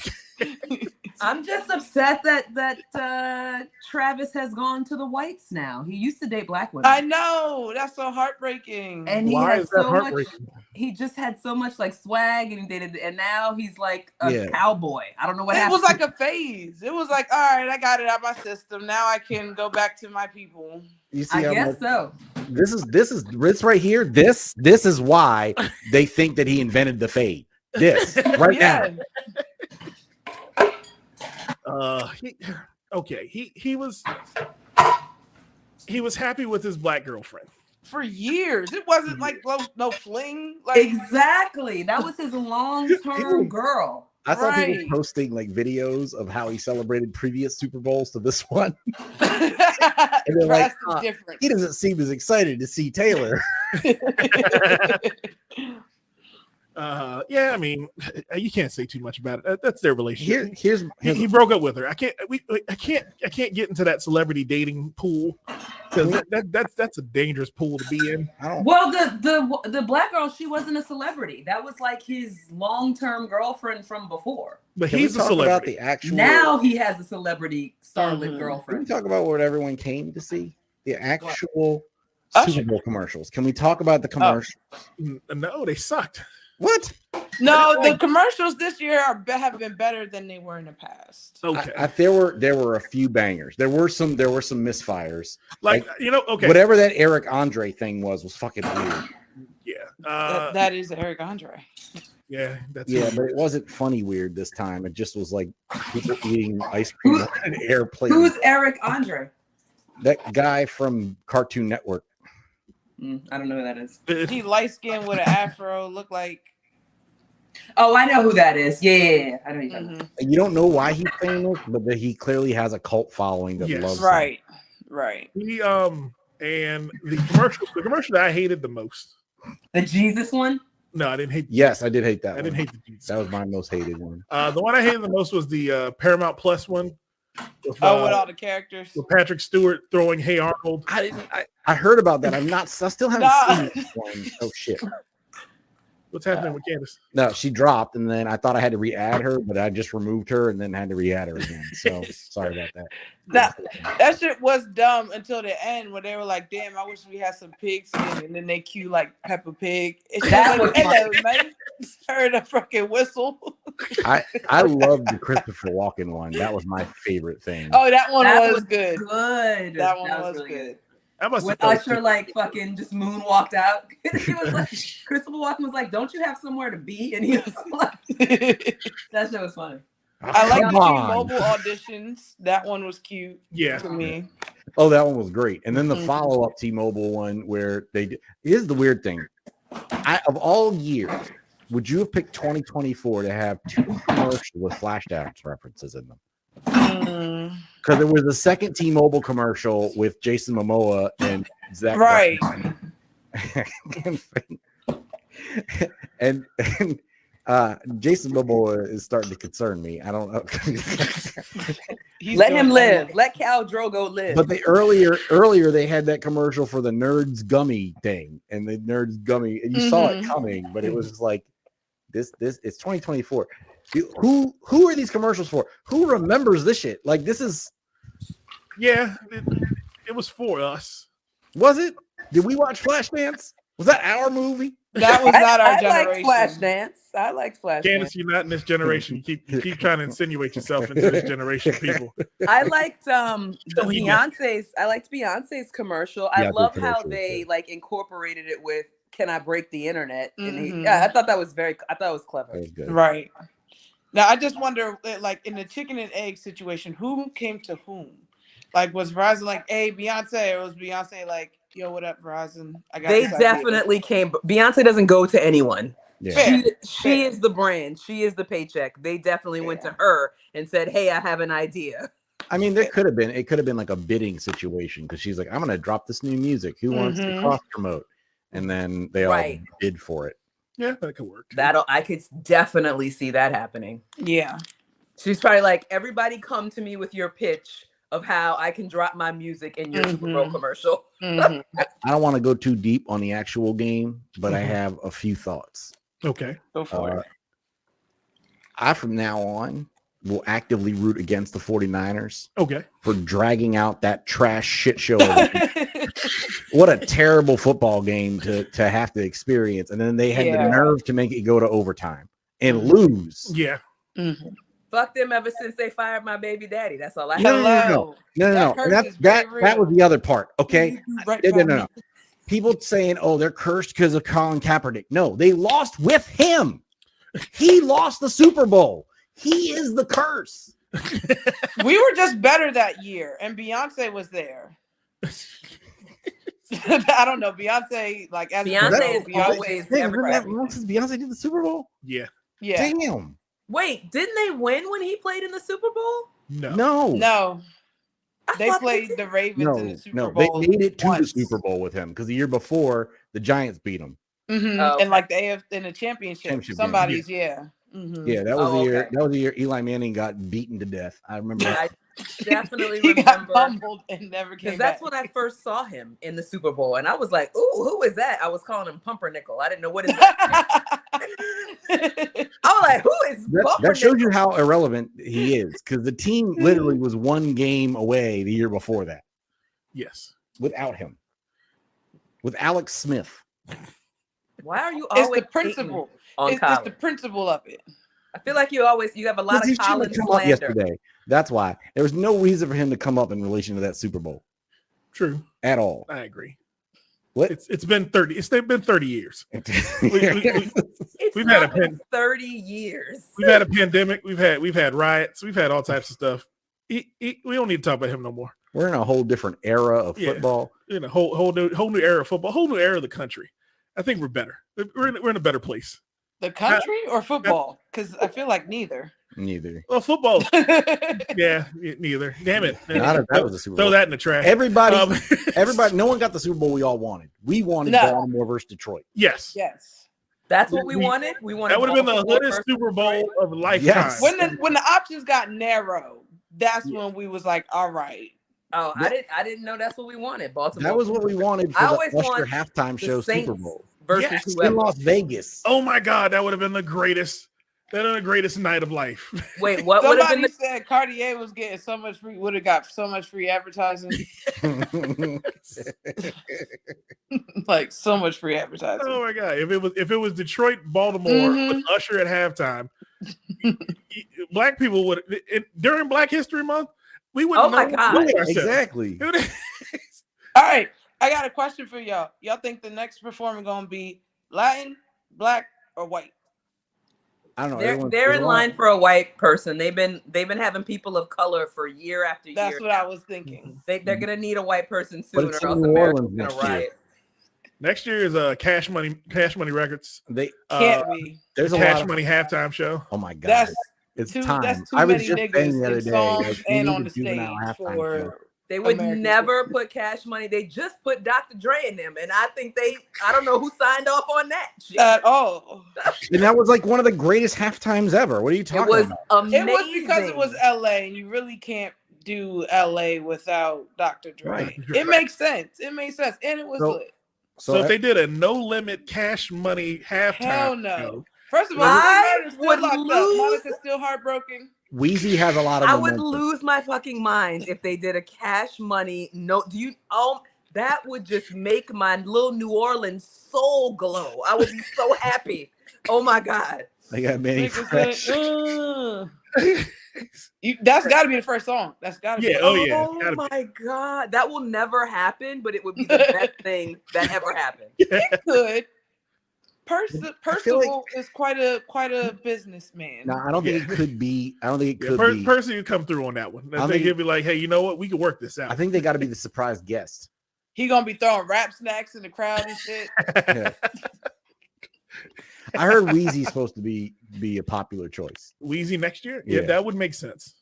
I'm just upset that Travis has gone to the whites now. He used to date black women. I know, that's so heartbreaking. And he Why has is that so much. heartbreaking? He just had so much like swag, and he dated, and now he's like a cowboy. I don't know what it happened. was like a phase. It was like, all right, I got it out my system. Now I can go back to my people. You see, I guess so. This is right here. This is why they think that he invented the fade. This right now. He was happy with his black girlfriend for years. It wasn't like no fling. Like exactly, that was his long-term girl. I saw people posting like videos of how he celebrated previous Super Bowls to this one. And they're like, he doesn't seem as excited to see Taylor. Yeah, I mean, you can't say too much about it. That's their relationship. He broke up with her. I can't get into that celebrity dating pool because that's a dangerous pool to be in. Well, the black girl, she wasn't a celebrity. That was like his long-term girlfriend from before. But he's a celebrity. About the actual... Now he has a celebrity starlit girlfriend. Can we talk about what everyone came to see? The actual Super Bowl commercials. Can we talk about the commercials? No, they sucked. What? No, the commercials this year have been better than they were in the past. Okay, there were a few bangers. There were some misfires. Like okay, whatever that Eric Andre thing was fucking weird. Yeah, that is Eric Andre. Yeah, but it wasn't funny weird this time. It just was like people eating ice cream on an airplane. Who's Eric Andre? That guy from Cartoon Network. I don't know who that is. He light skinned with an afro, look like. Oh, I know who that is. Yeah. I know who you're talking about. You don't know why he's famous, but that he clearly has a cult following that loves him. Right. He and the commercial that I hated the most. The Jesus one? No, I didn't hate. Yes, I did hate that. I didn't hate the Jesus. That was my most hated one. The one I hated the most was the Paramount Plus one. With all the characters. With Patrick Stewart throwing Hey Arnold. I heard about that. I still haven't seen this one. Oh shit. What's happening with Candace? No, she dropped, and then I thought I had to re-add her, but I just removed her and then had to re-add her again. So sorry about that. That shit was dumb until the end when they were like, "Damn, I wish we had some pig skin," and then they cue like Peppa Pig. And that was like, "Hello, man." Heard a fucking whistle. I loved the Christopher Walken one. That was my favorite thing. Oh, that one was good. Good. That one was really good. When Usher like fucking just moonwalked out, he was like, Christopher Walken was like, "Don't you have somewhere to be?" And he was like, "That shit was funny." I like the T-Mobile auditions. That one was cute. Yeah, to me. Oh, that one was great. And then the follow-up T-Mobile one where they did. Here's the weird thing. Of all years, would you have picked 2024 to have two commercials with Flashdance references in them? Because there was a second T-Mobile commercial with Jason Momoa and Zach. Right. and Jason Momoa is starting to concern me. I don't know. Let him live. Let Khal Drogo live. But earlier they had that commercial for the Nerds Gummy thing, and the Nerds Gummy, and you saw it coming, but it was just like this. It's 2024. Who are these commercials for? Who remembers this shit? Like this is. Yeah, it was for us. Was it? Did we watch Flashdance? Was that our movie? That was not our generation. I liked Flashdance. I liked Flashdance. Candace, you're not in this generation. Keep trying to insinuate yourself into this generation, people. I liked Beyonce's. I liked Beyonce's commercial. I love how they like incorporated it with "Can I break the internet?" And I thought that was clever. That was good. Right. Now I just wonder, like in the chicken and egg situation, who came to whom? Like, was Verizon like, "Hey, Beyonce," or was Beyonce like, "Yo, what up, Verizon? I got." They definitely came. Beyonce doesn't go to anyone. Yeah. She is the brand. She is the paycheck. They definitely went to her and said, "Hey, I have an idea." I mean, it could have been like a bidding situation because she's like, "I'm gonna drop this new music. Who wants to cross promote?" And then they all bid for it. Yeah, that could work. I could definitely see that happening. Yeah. She's probably like, "Everybody, come to me with your pitch of how I can drop my music in your Super Bowl commercial." I don't want to go too deep on the actual game, but I have a few thoughts. Okay. Go for it. I, from now on, will actively root against the 49ers. Okay. For dragging out that trash shit show. What a terrible football game to have to experience. And then they had the nerve to make it go to overtime and lose. Yeah. Fuck them ever since they fired my baby daddy. That's all I have. No. That was the other part. Okay. No. People saying, "Oh, they're cursed because of Colin Kaepernick." No, they lost with him. He lost the Super Bowl. He is the curse. We were just better that year, and Beyonce was there. I don't know. Beyonce, like as Beyonce is always Beyonce did the Super Bowl. Yeah. Damn. Wait, didn't they win when he played in the Super Bowl? No. They played the Ravens in the Super Bowl. They made it to the Super Bowl with him because the year before the Giants beat him. And like the AFC in the championship somebody's Yeah, that was the year. That was the year Eli Manning got beaten to death. I remember. I definitely he remember. Got fumbled and never came back. That's when I first saw him in the Super Bowl, and I was like, "Ooh, who is that?" I was calling him Pumpernickel. I didn't know what is that. I was like, "Who is Pumpernickel?" That shows you how irrelevant he is, because the team literally was one game away the year before that. Yes, without him, with Alex Smith. Why are you always the principle? It's the principle of it. I feel like you have a lot of Colin slander. Yesterday. That's why there was no reason for him to come up in relation to that Super Bowl. True. At all. I agree. What? It's been 30. It's been 30 years. We've had 30 years. We've had a pandemic. We've had riots. We've had all types of stuff. We don't need to talk about him no more. We're in a whole different era of football. In a whole new era of football, whole new era of the country. I think we're better. We're in a better place. The country or football? Because I feel like neither. Neither. Well, football. Yeah, neither. Damn it. That was a Super Bowl. Throw that in the trash. Everybody. No one got the Super Bowl we all wanted. We wanted Baltimore versus Detroit. Yes. That's what we wanted. We wanted that would have been the hoodest Super Bowl of a lifetime. Yes. When the options got narrow, that's when we was like, all right. Oh, I didn't know that's what we wanted. Baltimore. That was what we wanted for the Usher halftime show Super Bowl versus whoever. In Las Vegas. Oh my God, that would have been the greatest. That was the greatest night of life. Wait, what would have been? Somebody said Cartier was getting so much free. Would have got so much free advertising. Like so much free advertising. Oh my God! If it was Detroit, Baltimore with Usher at halftime, black people would during Black History Month. We wouldn't. Oh my God! Exactly. All right, I got a question for y'all. Y'all think the next performer gonna be Latin, Black, or white? I don't know. They're in line for a white person. They've been having people of color for year after year. That's what I was thinking. They're gonna need a white person soon, or else America's gonna riot. Next year is Cash Money Records. They can't be. There's a Cash Money halftime show. Oh my God! It's time. That's too I was many just saying the other niggas day, songs and on the stage for. They would never put Cash Money. They just put Dr. Dre in them, and I think I don't know who signed off on that shit. At all. And that was like one of the greatest halftimes ever. What are you talking about? Amazing. It was because it was LA, and you really can't do LA without Dr. Dre. Right. It makes sense. It made sense, and it was lit. So if they did a no limit Cash Money halftime, hell no. First of all, would locked up. lose. Monica's still heartbroken. Weezy has a lot of I would momentum. lose my fucking mind if they did a Cash Money. No, that would just make my little New Orleans soul glow. I would be so happy. Oh my God. They got Manny Fresh. That's got to be the first song. That's got to be. Oh my God. That will never happen, but it would be the best thing that ever happened. It could. Percival is quite a businessman. No, I don't think it could be. I don't think it could be. Percy would come through on that one. I think he'll be like, hey, you know what? We can work this out. I think they got to be the surprise guest. He gonna be throwing rap snacks in the crowd and shit. Yeah. I heard Weezy's supposed to be a popular choice. Weezy next year? Yeah, that would make sense.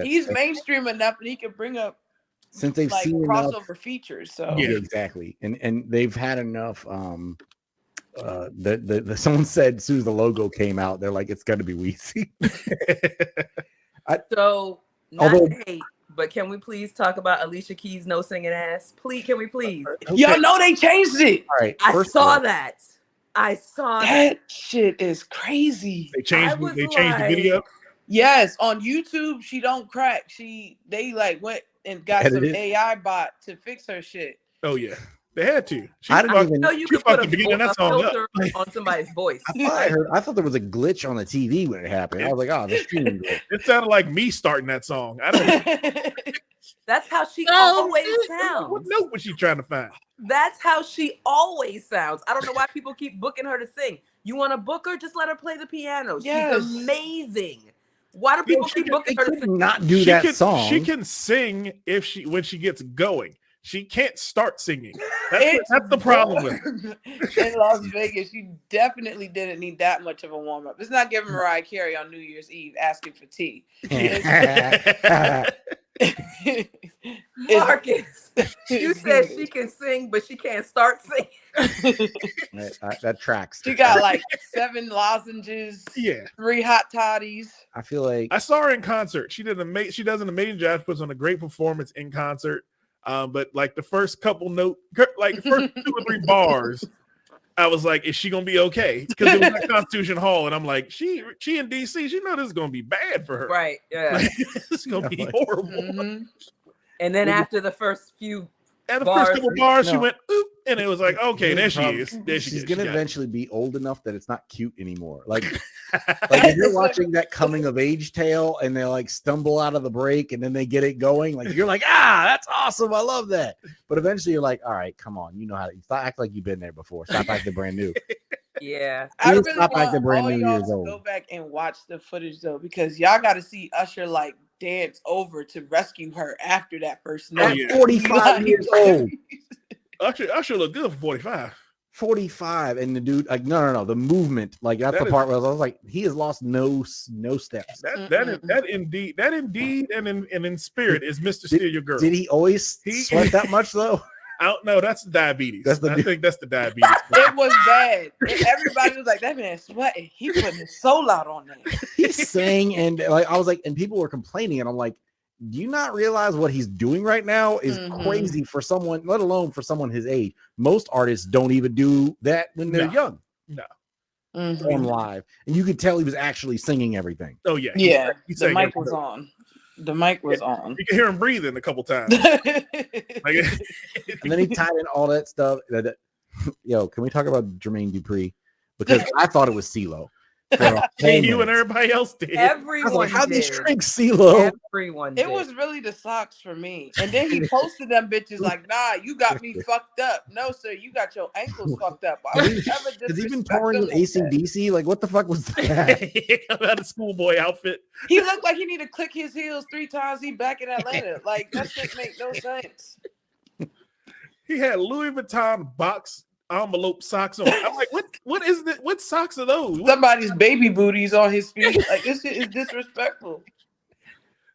He's mainstream enough and he can bring up since they've seen crossover enough, features. So yeah, exactly. And they've had enough. Someone said as soon as the logo came out, they're like, it's got to be Weezy. Not to hate, but can we please talk about Alicia Keys' no singing ass? Please, can we please? Okay. Y'all know they changed it. All right, I saw that. That shit is crazy. They changed the video. Yes, on YouTube, she don't crack. They like went and got some AI bot to fix her shit. Oh yeah. They had to. I didn't even know you could put a filter on somebody's voice. I thought there was a glitch on the TV when it happened. I was like, oh, the streaming glitch. It sounded like me starting that song. I don't. That's how she always sounds. What note was she trying to find? That's how she always sounds. I don't know why people keep booking her to sing. You want to book her? Just let her play the piano. Yes. She's amazing. Why do people keep booking her to sing? Not do that song. She can sing when she gets going. She can't start singing. That's the problem with her. In Las Vegas, you definitely didn't need that much of a warm up. It's not giving Mariah Carey on New Year's Eve asking for tea. Marcus, you said she can sing, but she can't start singing. That tracks. She got like 7 lozenges, 3 hot toddies. I feel like I saw her in concert. She does an amazing job. She puts on a great performance in concert. But like the first couple like the first 2 or 3 bars, I was like, is she gonna be okay? Because it was at Constitution Hall, and I'm like, she in DC, she know this is gonna be bad for her. Right. Yeah. Like, this is gonna be horrible. Mm-hmm. And then after the first few bars, she went oop, and it was like, okay, there she is. She's gonna eventually be old enough that it's not cute anymore. Like if you're watching that coming of age tale and they like stumble out of the break and then they get it going, like you're like, that's awesome, I love that. But eventually you're like, all right, come on, you know how to act like you've been there before. Stop acting brand new. Yeah, I really want all y'all to go back and watch the footage though, because y'all got to see Usher like dance over to rescue her after that first night. 45 years old. Usher looked good for 45. 45, and the dude like no, the movement, like that's the part where I was like, he has lost no steps. That indeed and in spirit is Mr. Steal Your Girl. Did he always sweat that much though? I don't know. That's diabetes. I think that's the diabetes. It was bad. Everybody was like, that man sweating. He putting his soul out on that. He sang, and like I was like, and people were complaining, and I'm like, do you not realize what he's doing right now is crazy for someone, let alone for someone his age? Most artists don't even do that when they're young. No. On live. And you could tell he was actually singing everything. Oh, yeah. The mic was on. The mic was on. You can hear him breathing a couple times. And then he tied in all that stuff. Yo, can we talk about Jermaine Dupri? Because I thought it was CeeLo. You and everybody else did. Everyone how they shrink CeeLo? Everyone it was really the socks for me. And then he posted them bitches like, nah, you got me fucked up. No, sir, you got your ankles fucked up. Has he been touring with AC/DC? Like, what the fuck was that? He had a schoolboy outfit. He looked like he need to click his heels 3 times. He back in Atlanta. Like, that shit make no sense. He had Louis Vuitton box envelope socks on. I'm like, what is that? What socks are those? Somebody's baby booties on his feet. Like, this shit is disrespectful.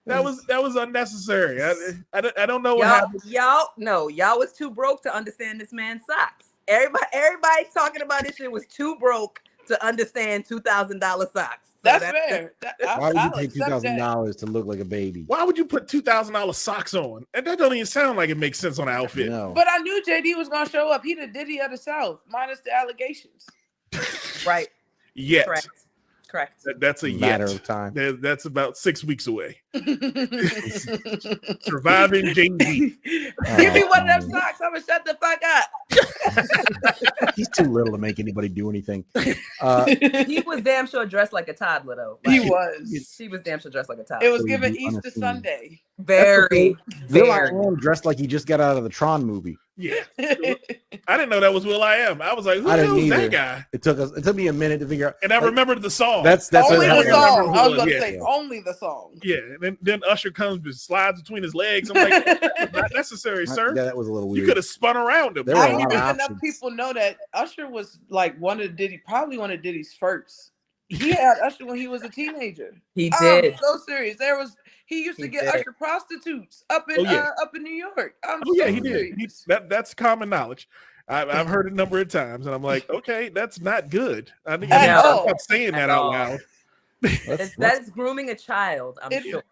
That was unnecessary. I don't know what happened. Y'all was too broke to understand this man's socks. Everybody talking about this shit was too broke to understand $2,000 socks. That's fair. Why would you pay $2,000 to look like a baby? Why would you put $2,000 socks on? And that don't even sound like it makes sense on an outfit. No. But I knew JD was gonna show up. He the Diddy of the South, minus the allegations. Right. Yet. Correct. correct. That's a matter yet. of time. That's about 6 weeks away. Surviving Jay-Z. Give me one of them socks. I'm gonna shut the fuck up. He's too little to make anybody do anything. He was damn sure dressed like a toddler, though. He Like, was. She was damn sure dressed like a toddler. It was So given you Easter understand. Sunday. Very. Will.i.am dressed like he just got out of the Tron movie. Yeah. I didn't know that was Will.i.am. I was like, who I the didn't hell's either. that guy? It took me a minute to figure out. And I remembered the song. That's Only what the happened. song. I was going to Yeah. say only the song. Yeah, and then Usher comes and slides between his legs. I'm like, that's not necessary, sir. Yeah, that was a little You weird. could have spun around him. There were I a don't lot even of think enough options. people know that Usher was like probably one of Diddy's first. He had Usher when he was a teenager. He did. I'm so serious. He used to get did. Usher prostitutes up in New York. I'm Oh yeah, so he did. serious. That's common knowledge. I've heard it a number of times, and I'm like, okay, that's not good. I think At I'm all. not saying that At out all. loud. That's grooming a child, I'm sure.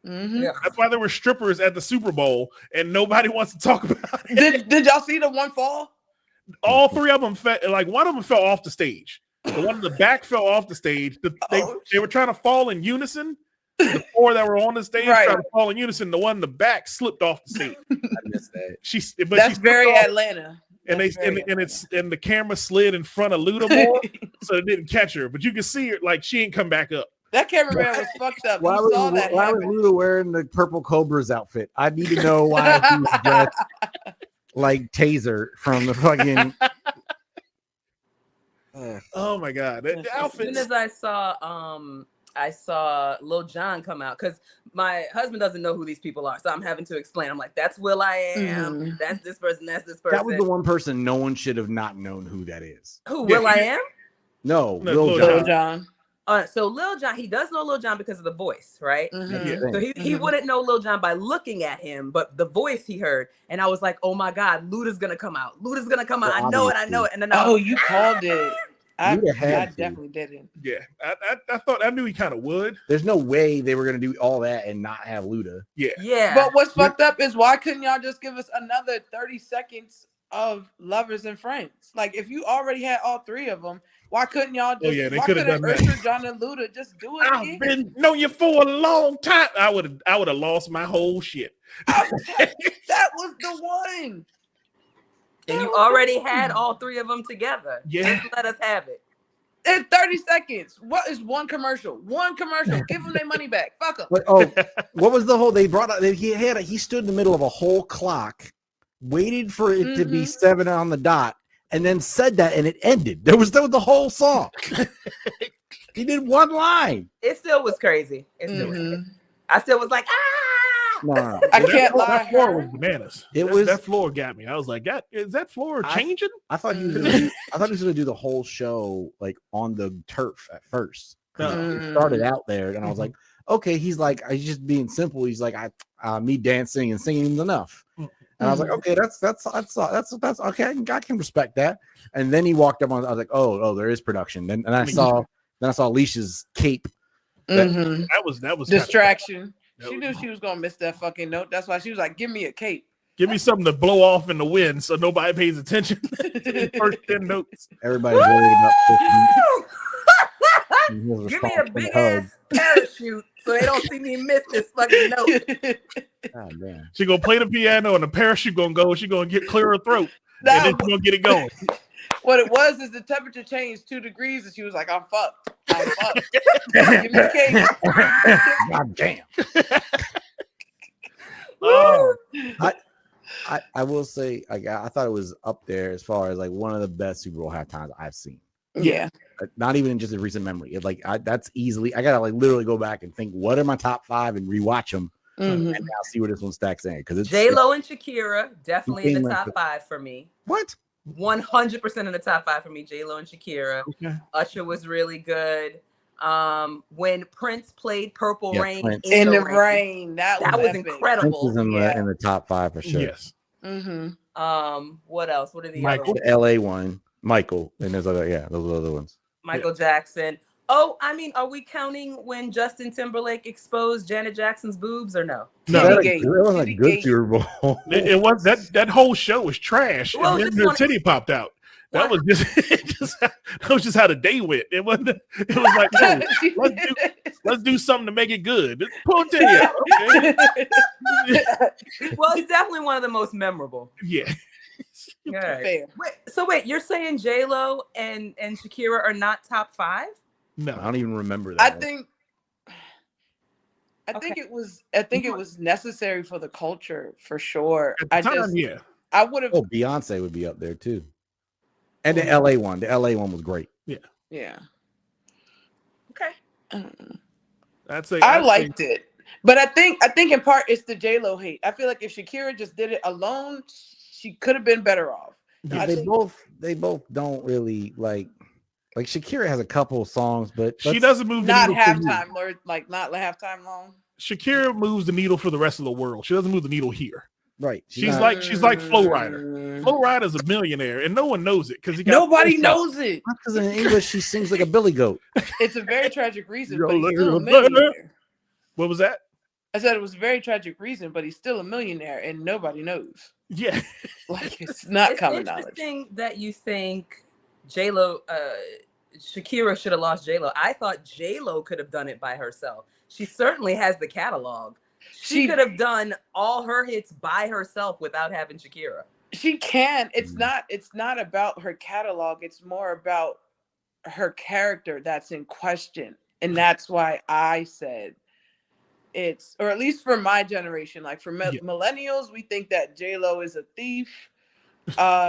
Mhm. Yeah. That's why there were strippers at the Super Bowl, and nobody wants to talk about it. Did y'all see the one fall? All three of them one of them fell off the stage. The one in the back fell off the stage. They were trying to fall in unison. The four that were on the stage Right. tried to fall in unison. The one in the back slipped off the stage. I missed that. That's very Atlanta. And the camera slid in front of Luda more, so it didn't catch her. But you can see her like she ain't come back up. That cameraman was fucked up. Why He was saw that happen. Luda wearing the purple Cobra's outfit? I need to know why he was dressed like Taser from the fucking. Oh my god, the As outfits. soon as I saw Lil Jon come out, because my husband doesn't know who these people are, so I'm having to explain. I'm like, that's Will.i.am, that's this person, that's this person. That was the one person no one should have not known who that is. Who, Will.i.am? No, Lil Lil Jon. John. So Lil Jon, he does know Lil Jon because of the voice, right? Mhm. So he wouldn't know Lil Jon by looking at him, but the voice he heard, and I was like, oh my God, Luda's gonna come out. Luda's gonna come out. Well, I know it. And then I Oh, was, you called it. I Luda had to. definitely didn't. Yeah, I knew he kind of would. There's no way they were gonna do all that and not have Luda. yeah. But what's fucked up is why couldn't y'all just give us another 30 seconds of Lovers and Friends? Like if you already had all three of them, why couldn't y'all just? Yeah, they why could have couldn't done that. Usher, John, and Luda just do it I've again? been knowing you for a long time. I would have lost my whole shit. That was the one. And you already had all three of them together. Yeah. Just let us have it. In 30 seconds. What is one commercial? One commercial. Give them their money back. Fuck them. But, what was the whole? They brought out. He stood in the middle of a whole clock, waited for it to be 7 on the dot, and then said that, and it ended. That was the whole song. He did one line. It still was crazy. It still was crazy. I still was like, No. I can't lie. That floor was bananas. Was that floor got me. I was like, is that floor changing? I thought he was gonna do the whole show like on the turf at first. It started out there, and I was like, okay, he's just being simple. He's like, me dancing and singing is enough. And I was like, okay, that's okay. I can respect that. And then he walked up on. I was like, oh, there is production. And I saw Alicia's cape. That was distraction. She knew she was gonna miss that fucking note. That's why she was like, "Give me a cape. Give me something to blow off in the wind, so nobody pays attention to the first 10 notes." Everybody's worried about. give me a big ass parachute so they don't see me miss this fucking note. Oh, man. She gonna play the piano, and the parachute gonna go. She gonna get clear her throat, and then she gonna get it going. What it was is the temperature changed 2 degrees, and she was like, "I'm fucked. I'm fucked. Give me a cake." God damn. I will say, I thought it was up there as far as like one of the best Super Bowl halftimes I've seen. Yeah. Not even in just a recent memory. That's easily. I gotta literally go back and think what are my top 5 and rewatch them, and now see where this one stacks in because it's J-Lo and Shakira definitely in the top 5 for me. What? 100% in the top 5 for me. J-Lo and Shakira. Okay. Usher was really good. When Prince played Purple Rain Prince. In the rain. That was was epic. incredible. Prince is in the top 5 for sure. Yes. What else? What are the Michael. other The LA one, Michael, and there's those other ones. Michael Jackson. Oh, I mean, are we counting when Justin Timberlake exposed Janet Jackson's boobs or no? No, Tittygate. That wasn't a good Tittygate. Super Bowl. It was that whole show was trash, Well, and then just the one- titty popped out. That was just how the day went. It wasn't. It was like, oh, let's do something to make it good. Pull it to you. Okay. Well, it's definitely one of the most memorable. Yeah. Right. Wait, you're saying J-Lo and Shakira are not top 5? No, I don't even remember that. I think it was necessary for the culture for sure. At the time, I would have. Oh, Beyonce would be up there too. And the LA one. The LA one was great. Yeah. Okay. I liked it. But I think in part it's the J-Lo hate. I feel like if Shakira just did it alone, she could have been better off. Yeah, they both don't really like Shakira has a couple of songs, but she doesn't move the not needle halftime or like not halftime long. Shakira moves the needle for the rest of the world. She doesn't move the needle here. Right. She's like Flo Rida. Flo Rida's a millionaire and no one knows it because nobody knows it. Because in English she sings like a billy goat. It's a very tragic reason, but he's still a millionaire. What was that? I said it was a very tragic reason, but he's still a millionaire and nobody knows. Yeah. Like it's not common knowledge. It's interesting that you think J-Lo, Shakira should have lost J-Lo. I thought J-Lo could have done it by herself. She certainly has the catalog. She could have done all her hits by herself without having Shakira. She can. It's not about her catalog. It's more about her character that's in question. And that's why I said it's, or at least for my generation, like for millennials, we think that J-Lo is a thief.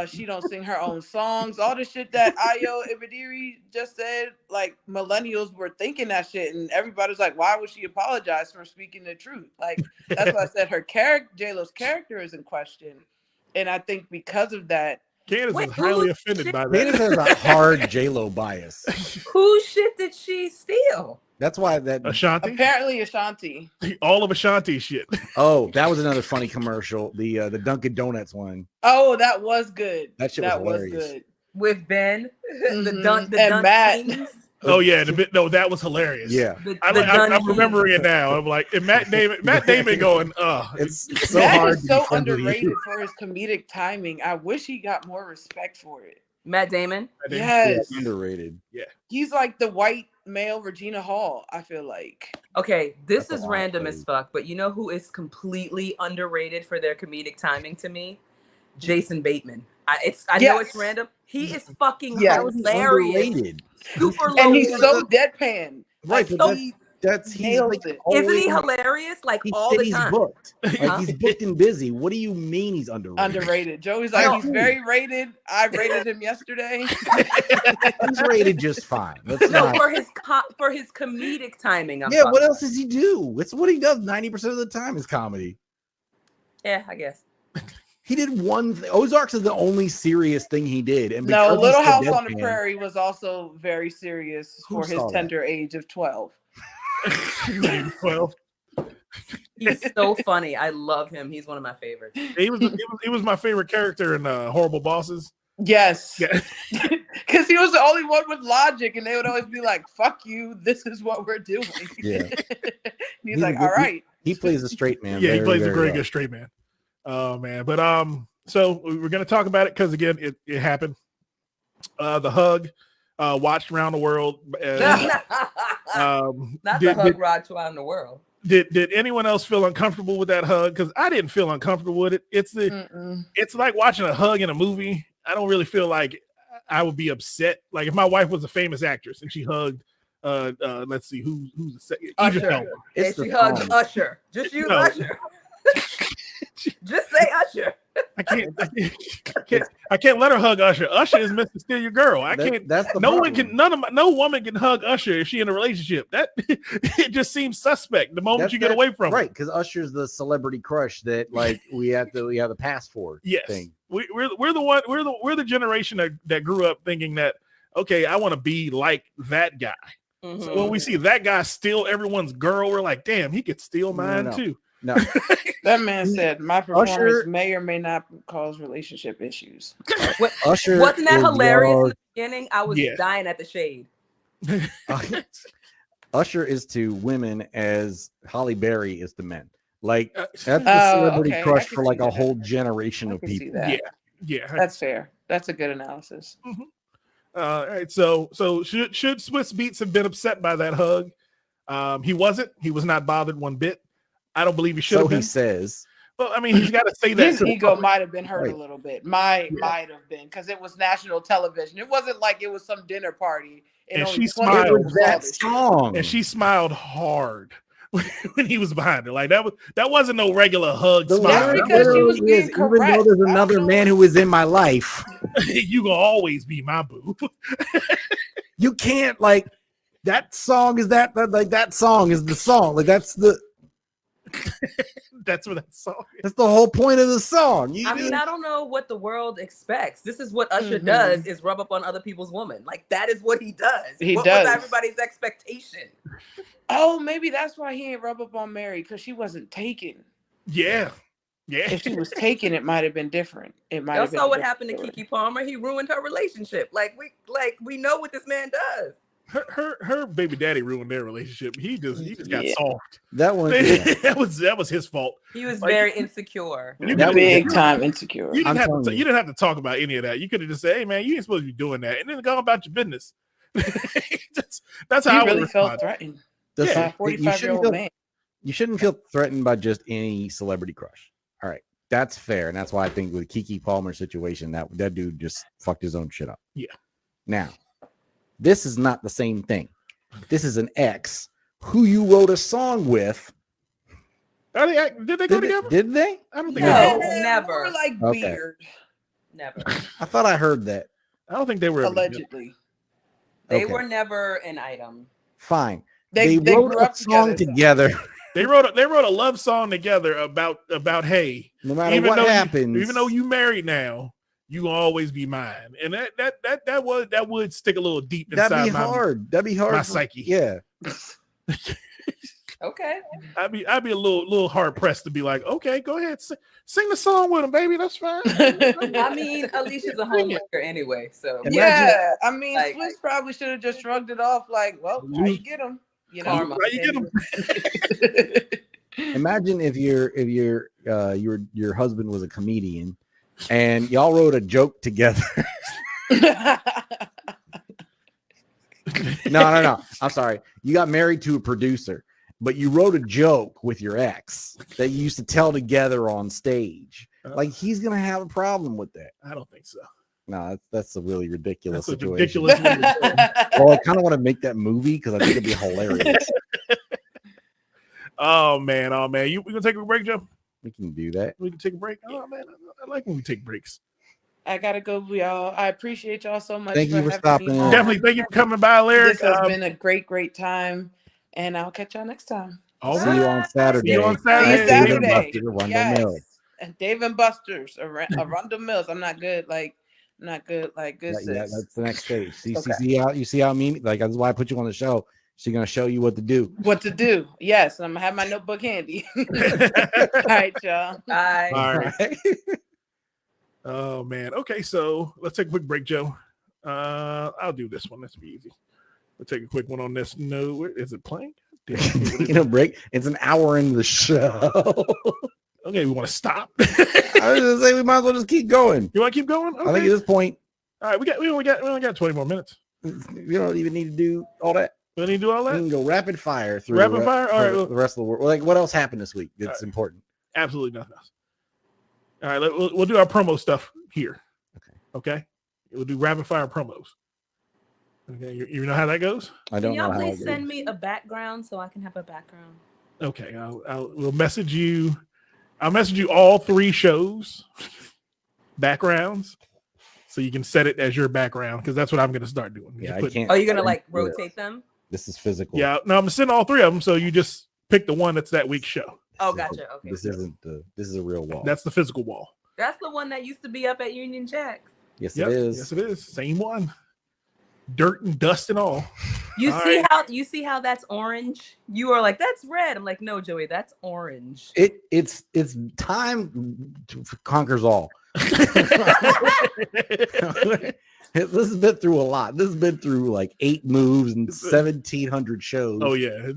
She don't sing her own songs. All the shit that Ayo Ibadiri just said, like millennials were thinking that shit, and everybody's like, "Why would she apologize for speaking the truth?" Like that's why I said her character, J-Lo's character, is in question, and I think because of that, Candace is highly offended by that. Candace has a hard J-Lo bias. Whose shit did she steal? That's why that Ashanti. Apparently Ashanti. All of Ashanti shit. Oh, that was another funny commercial. The Dunkin' Donuts one. Oh, that was good. That shit was good. With Ben, the Matt. Kings. Oh yeah, that was hilarious. Yeah, I'm remembering it now. I'm like, and Matt Damon going, it's so Matt hard. Is so underrated for his comedic timing. I wish he got more respect for it. Matt Damon. Yes, underrated. Yeah, he's like the white male Regina Hall. I feel like. Okay, this is random as fuck, but you know who is completely underrated for their comedic timing to me? Jason Bateman. I know it's random. He is fucking hilarious. Super low, and he's so deadpan. Right, so he's like, isn't he hilarious? Like all the time. He's booked. Like he's booked and busy. What do you mean he's underrated? Underrated. Joey's like he's very rated. I rated him yesterday. He's rated just fine. For his comedic timing. What else does he do? It's what he does 90% of the time is comedy. Yeah, I guess. He did one thing. Ozarks is the only serious thing he did. And no, Little House on the Prairie was also very serious for his tender age of 12. 12. He's so funny. I love him. He's one of my favorites. He was my favorite character in Horrible Bosses. Yes. Because he was the only one with logic, and they would always be like, "Fuck you, this is what we're doing." Yeah. He's like, "All right." He plays a straight man. Yeah, he plays a very good straight man. Oh man, but so we're gonna talk about it because again, it happened. The hug, watched around the world. Not the hug watched around the world. Did anyone else feel uncomfortable with that hug? Because I didn't feel uncomfortable with it. It's like watching a hug in a movie. I don't really feel like I would be upset. Like if my wife was a famous actress and she hugged. Let's see who's the second. Usher. And she hugged Usher. Just use Usher. Just say Usher. I can't let her hug Usher. Usher is Mr. Steal Your Girl. I can't. That's the no problem. one can. No woman can hug Usher if she in a relationship. That it just seems suspect the moment you get away from right because Usher's the celebrity crush that like we have the pass for. Yes, thing. We're the generation that grew up thinking that okay, I want to be like that guy. Mm-hmm. So when we see that guy steal everyone's girl, we're like, damn, he could steal mine too. No, that man said my performance may or may not cause relationship issues. Usher wasn't that hilarious in the beginning? I was dying at the shade. Usher is to women as Halle Berry is to men. Like that's the celebrity crush for like a whole generation of people. Yeah, that's fair. That's a good analysis. Mm-hmm. All right. So should Swiss Beats have been upset by that hug? He wasn't. He was not bothered one bit. I don't believe he should have been. So he says. Well, I mean, he's got to say that. His ego might have been hurt Right. a little bit. Might have been, because it was national television. It wasn't like it was some dinner party. And she smiled. It was that song. And she smiled hard when he was behind her. Like that wasn't no regular hug. That's Smile. because she was being Even correct. though there's another man who is in my life, You gonna always be my boo. you can't like that song is that song is the song. Like that's what that song is. That's the whole point of the song. I mean, I don't know what the world expects. This is what Usher does, is rub up on other people's woman. Like, that is what he does. What was everybody's expectation? Oh, maybe that's why he ain't rub up on Mary, because she wasn't taken. Yeah. If she was taken, it might have been different. It might have been. Y'all saw what happened to Keke Palmer. He ruined her relationship. Like we know what this man does. Her baby daddy ruined their relationship. He just got soft. That one, that was his fault. He was very insecure. Big time insecure. You didn't have to talk about any of that. You could have just said, "Hey man, you ain't supposed to be doing that," and then go about your business. that's how I really felt threatened. Yeah, 45-year-old man. You shouldn't feel threatened by just any celebrity crush. All right, that's fair, and that's why I think with Keke Palmer situation, that dude just fucked his own shit up. Yeah. Now, this is not the same thing. This is an ex who you wrote a song with. Did they go together? Did they? I don't think. No, never. More like weird. Never. I thought I heard that. I don't think they were Allegedly. They were never an item. Fine. They wrote grew a up song together. They wrote a love song together about hey, no matter what happens, even though you married now, you will always be mine. And that would stick a little deep inside. That'd be hard. My psyche. Yeah. Okay. I'd be a little hard pressed to be like, okay, go ahead, sing the song with him, baby. That's fine. I mean, Alicia's a homemaker anyway, so yeah. I mean, Swiss probably should have just shrugged it off, like, well, how you get him? You know, Karma. How you get him? Imagine if your husband was a comedian and y'all wrote a joke together. No. I'm sorry. You got married to a producer, but you wrote a joke with your ex that you used to tell together on stage. Like, he's gonna have a problem with that. I don't think so. No, that's a really ridiculous That's situation. ridiculous. Well, I kind of want to make that movie because I think it'd be hilarious. Oh man. We gonna take a break, Joe? We can do that. We can take a break. Oh man, I like when we take breaks. I gotta go, y'all. I appreciate y'all so much. Thank you for stopping in. Definitely thank you for coming by, Lyric. This has been a great time, and I'll catch y'all next time. See you on Saturday. See you on Saturday. And Dave and Buster's, Arundel Mills. I'm not good like good Yeah, sis. that's the next stage. You see how mean? Like, that's why I put you on the show. She's gonna show you what to do. Yes, I'm gonna have my notebook handy. All right, y'all. Bye. All right. Oh man. Okay, so let's take a quick break, Joe. I'll do this one. This will be easy. We'll take a quick one on this. No, is it playing? Break. It's an hour into the show. Okay, we want to stop. I was gonna say we might as well just keep going. You want to keep going? Okay. I think at this point, all right, we only got 20 more minutes. We don't even need to do all that. We don't need to do all that. We can go rapid fire through rapid fire. All right, the rest of the world. Like, what else happened this week that's important? Absolutely nothing else. All right, we'll do our promo stuff here. Okay. We'll do rapid fire promos. Okay, you know how that goes? I don't know. Can y'all please send me a background so I can have a background? Okay, we'll message you. I'll message you all 3 shows backgrounds, so you can set it as your background, because that's what I'm going to start doing. Yeah, I can't. Oh, you're gonna like rotate them? This is physical. Yeah, no, I'm gonna send all 3 of them, so you just pick the one that's that week's show. Oh, gotcha. Okay. This is a real wall. That's the physical wall. That's the one that used to be up at Union Jacks. Yes, Yep, it is. Yes, it is. Same one. Dirt and dust and all. You see how that's orange? You are like, that's red. I'm like, no, Joey, that's orange. It's time conquers all. This has been through a lot. This has been through like 8 moves and 1,700 shows. Oh yeah,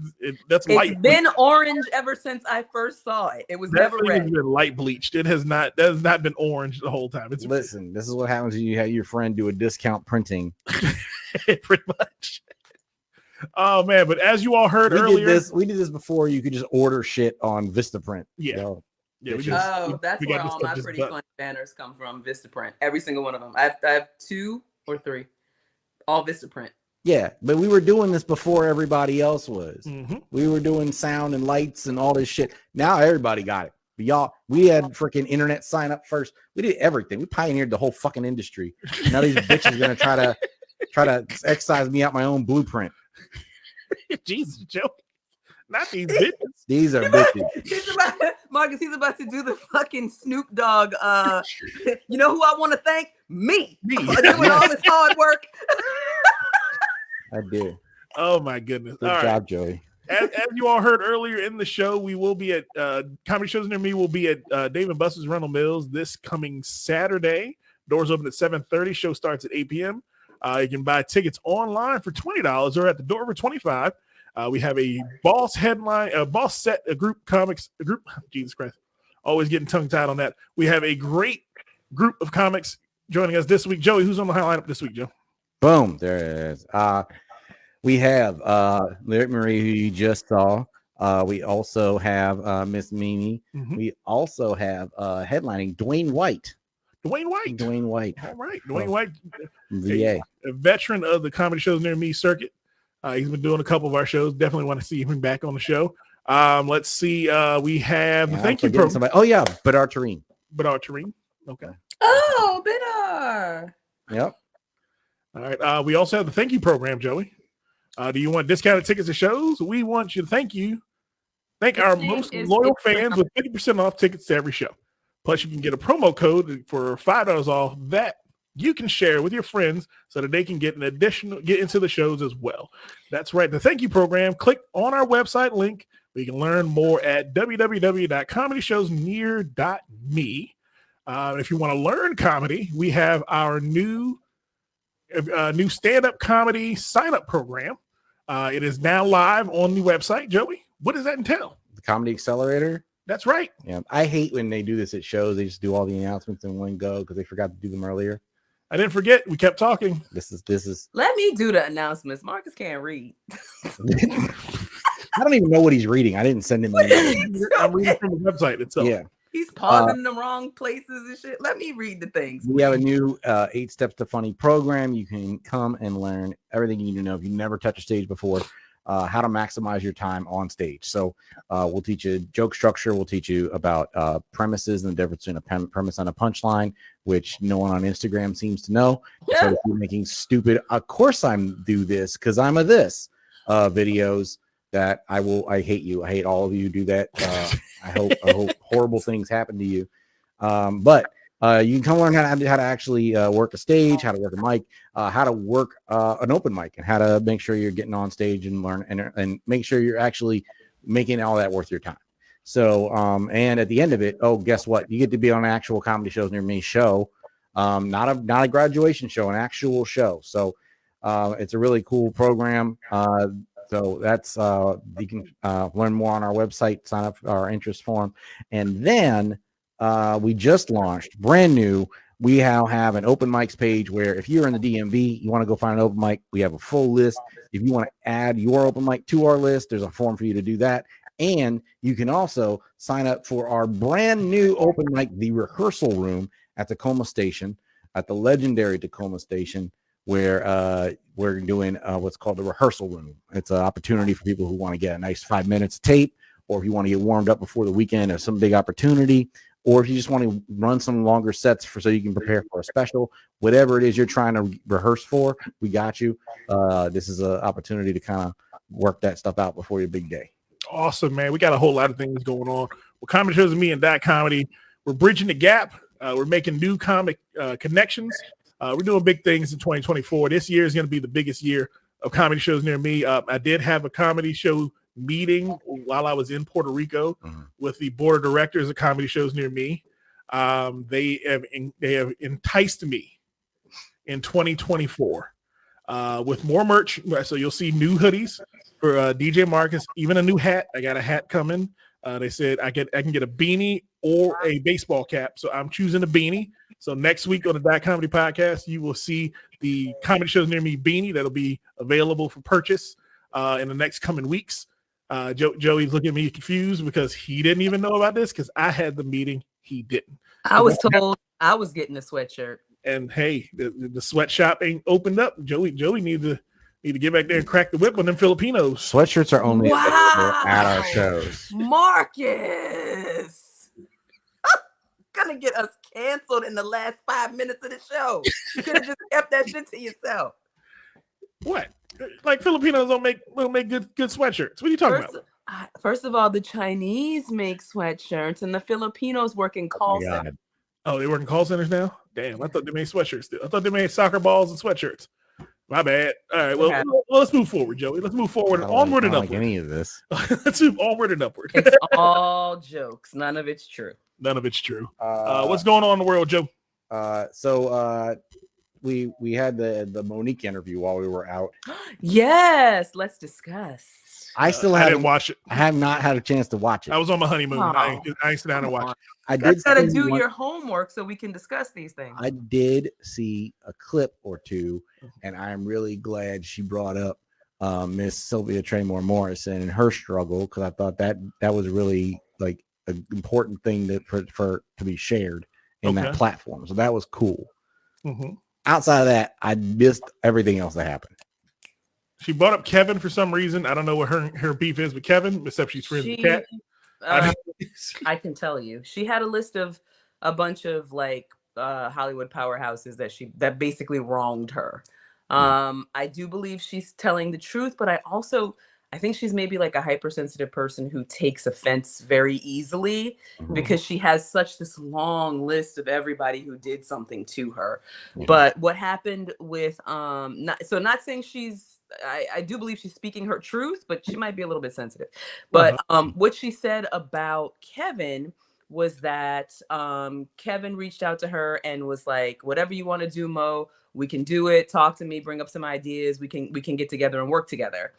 that's it's light. been orange ever since I first saw it. It was never That thing red. has been light bleached. It has not. That has not been orange the whole time. Listen, this is what happens when you have your friend do a discount printing. Pretty much. Oh man! But as you all heard earlier, we did this before. You could just order shit on Vistaprint. Yeah. So, Yeah. That's where all my pretty fun banners come from. Vistaprint. Every single one of them. I have 2 or 3. All Vistaprint. Yeah, but we were doing this before everybody else was. Mm-hmm. We were doing sound and lights and all this shit. Now everybody got it. But y'all, we had freaking internet sign up first. We did everything. We pioneered the whole fucking industry. Now these bitches are gonna try to excise me out my own blueprint. Jesus, Joe. Not these bitches. These are bitches. Marcus, he's about to do the fucking Snoop Dogg. You know who I want to thank? Me. For doing all this hard work. I do. Oh my goodness. Good job, Joey. As you all heard earlier in the show, we will be at Comedy Shows Near Me will be at Dave & Buster's Rental Mills this coming Saturday. Doors open at 7:30. Show starts at 8 p.m. You can buy tickets online for $20 or at the door for $25. We have a boss headline, a boss set, a group. Jesus Christ, always getting tongue tied on that. We have a great group of comics joining us this week. Joey, who's on the lineup this week, Joe? Boom, there it is. We have Lyric Marie, who you just saw. We also have Miss Mimi. Mm-hmm. We also have headlining Dwayne White. Dwayne White. All right. Dwayne White, VA. a veteran of the Comedy Shows Near Me circuit. He's been doing a couple of our shows. Definitely want to see him back on the show. Let's see. We have the thank you program. Oh, yeah. Bedar Tareen. Okay. Oh, Bedar. Yep. All right. We also have the thank you program, Joey. Do you want discounted tickets to shows? We want you to thank our most loyal fans with 50% off tickets to every show. Plus, you can get a promo code for $5 off that you can share with your friends so that they can get into the shows as well. That's right. The thank you program. Click on our website link. You can learn more at www.comedyshowsnear.me. If you want to learn comedy, we have our new stand-up comedy sign-up program. It is now live on the website. Joey, what does that entail? The Comedy Accelerator. That's right. Yeah, I hate when they do this at shows. They just do all the announcements in one go because they forgot to do them earlier. I didn't forget. We kept talking. This is. Let me do the announcements. Marcus can't read. I don't even know what he's reading. I didn't send him. I'm reading from the website itself. Yeah. He's pausing in the wrong places and shit. Let me read the things. We have a new 8 Steps to Funny program. You can come and learn everything you need to know if you never touched a stage before, how to maximize your time on stage. So we'll teach you joke structure. We'll teach you about premises and the difference between a premise and a punchline, which no one on Instagram seems to know. Yeah. So if you're making stupid, of course I'm do this because I'm a this videos that I hate you. I hate all of you who do that. I hope horrible things happen to you. But you can come learn how to actually work a stage, how to work a mic, how to work an open mic, and how to make sure you're getting on stage and learn and make sure you're actually making all that worth your time. So, and at the end of it, guess what? You get to be on an actual Comedy Shows Near Me show, not a graduation show, an actual show. So, it's a really cool program. So that's you can learn more on our website, sign up for our interest form, and then we just launched brand new. We now have an open mics page where if you're in the DMV, you want to go find an open mic, we have a full list. If you want to add your open mic to our list, there's a form for you to do that. And you can also sign up for our brand new open mic, The Rehearsal Room at Tacoma Station, at the legendary Tacoma Station, where we're doing what's called the Rehearsal Room. It's an opportunity for people who want to get a nice 5 minutes of tape, or if you want to get warmed up before the weekend or some big opportunity, or if you just want to run some longer sets so you can prepare for a special, whatever it is you're trying to rehearse for, we got you. This is an opportunity to kind of work that stuff out before your big day. Awesome, man. We got a whole lot of things going on. Well, Comedy Shows Me and That Comedy, we're bridging the gap. We're making new comic connections. We're doing big things in 2024. This year is going to be the biggest year of Comedy Shows Near Me. I did have a comedy show meeting while I was in Puerto Rico with the board of directors of Comedy Shows Near Me. They have enticed me in 2024 with more merch. So you'll see new hoodies for DJ Marcus, even a new hat. I got a hat coming. They said I can get a beanie or a baseball cap. So I'm choosing a beanie. So next week on the Dot Comedy Podcast, you will see the Comedy Shows Near Me beanie that'll be available for purchase in the next coming weeks. Joey's looking at me confused because he didn't even know about this because I had the meeting. He didn't. I was told I was getting a sweatshirt. And hey, the sweatshop ain't opened up. Joey need to get back there and crack the whip on them Filipinos. Sweatshirts are only available at our shows. Marcus, gonna get us canceled in the last 5 minutes of the show. You could have just kept that shit to yourself. What? Like Filipinos don't make good sweatshirts. What are you talking about? First of all, the Chinese make sweatshirts, and the Filipinos work in call centers. Oh, they work in call centers now? Damn, I thought they made sweatshirts still. I thought they made soccer balls and sweatshirts. My bad. All right, well, let's move forward, Joey. Let's move forward and onward and upward. Like any of this. Let's move onward and upward. It's all jokes. None of it's true. None of it's true. What's going on in the world, Joe? So we had the Monique interview while we were out. Yes, let's discuss. I didn't watch it. I have not had a chance to watch it. I was on my honeymoon. I ain't sit down and watch it. I did gotta do your homework so we can discuss these things. I did see a clip or two, and I'm really glad she brought up Miss Sylvia Traymore Morrison and her struggle, because I thought that was really like an important thing to be shared in that platform. So that was cool. Mm-hmm. Outside of that, I missed everything else that happened. She brought up Kevin for some reason. I don't know what her beef is with Kevin, except she's friends with Kat. I can tell you. She had a list of a bunch of like Hollywood powerhouses that basically wronged her. I do believe she's telling the truth, but I think she's maybe like a hypersensitive person who takes offense very easily because she has this long list of everybody who did something to her. Yeah. But what happened with not saying I do believe she's speaking her truth, but she might be a little bit sensitive. But what she said about Kevin was that Kevin reached out to her and was like, whatever you want to do, Mo, we can do it. Talk to me, bring up some ideas. We can get together and work together.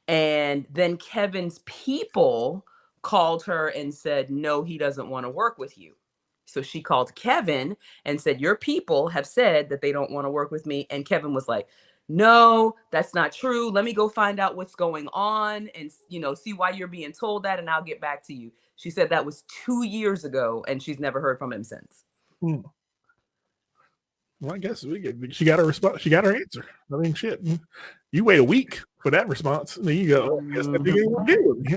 And then Kevin's people called her and said, no, he doesn't want to work with you. So she called Kevin and said, your people have said that they don't want to work with me. And Kevin was like, no, that's not true. Let me go find out what's going on and, see why you're being told that. And I'll get back to you. She said that was 2 years ago and she's never heard from him since. Well, I guess she got her response. She got her answer. I mean, shit. You wait a week for that response. And then you go, I guess that nigga ain't gonna deal with me.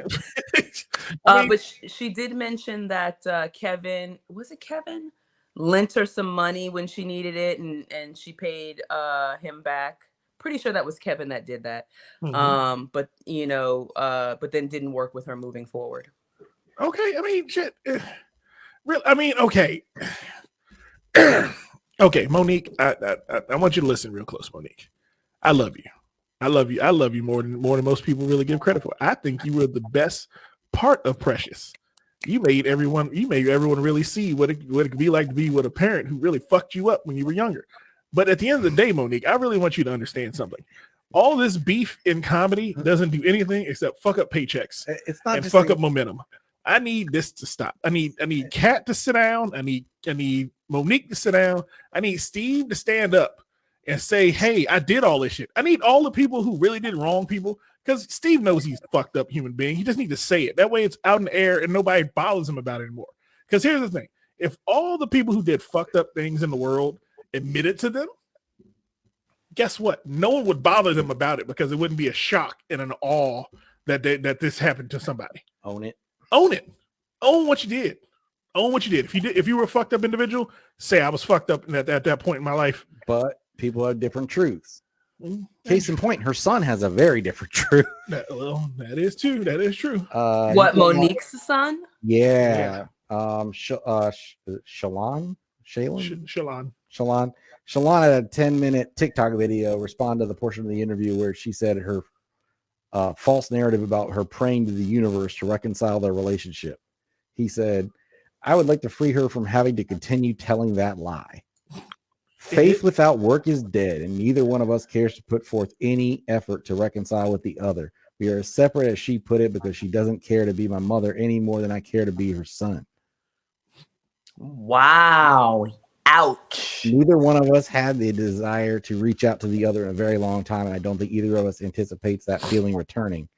But she did mention that Kevin lent her some money when she needed it and she paid him back. Pretty sure that was Kevin that did that. Mm-hmm. But then didn't work with her moving forward. Okay. I mean, shit. Okay. Okay, Monique, I want you to listen real close, Monique. I love you. I love you more than most people really give credit for. I think you were the best part of Precious. You made everyone really see what it could be like to be with a parent who really fucked you up when you were younger. But at the end of the day, Monique, I really want you to understand something. All this beef in comedy doesn't do anything except fuck up paychecks. It's not and fuck up momentum. I need this to stop. I need Kat to sit down. I need Monique to sit down. I need Steve to stand up and say, hey, I did all this shit. I need all the people who really did wrong people, because Steve knows he's a fucked up human being. He just needs to say it. That way it's out in the air and nobody bothers him about it anymore. Because here's the thing. If all the people who did fucked up things in the world admitted to them, guess what? No one would bother them about it because it wouldn't be a shock and an awe that this happened to somebody. Own it. Own it. Own what you did. Own what you did. If you were a fucked up individual, say I was fucked up at that point in my life. But people have different truths. Case in point, her son has a very different truth. That is true. That is true. What, Monique's son? Yeah. Shalon had a 10-minute TikTok video respond to the portion of the interview where she said her false narrative about her praying to the universe to reconcile their relationship. He said, I would like to free her from having to continue telling that lie. Faith without work is dead, and neither one of us cares to put forth any effort to reconcile with the other. We are as separate as she put it because she doesn't care to be my mother any more than I care to be her son. Wow. Ouch. Neither one of us had the desire to reach out to the other in a very long time, and I don't think either of us anticipates that feeling returning,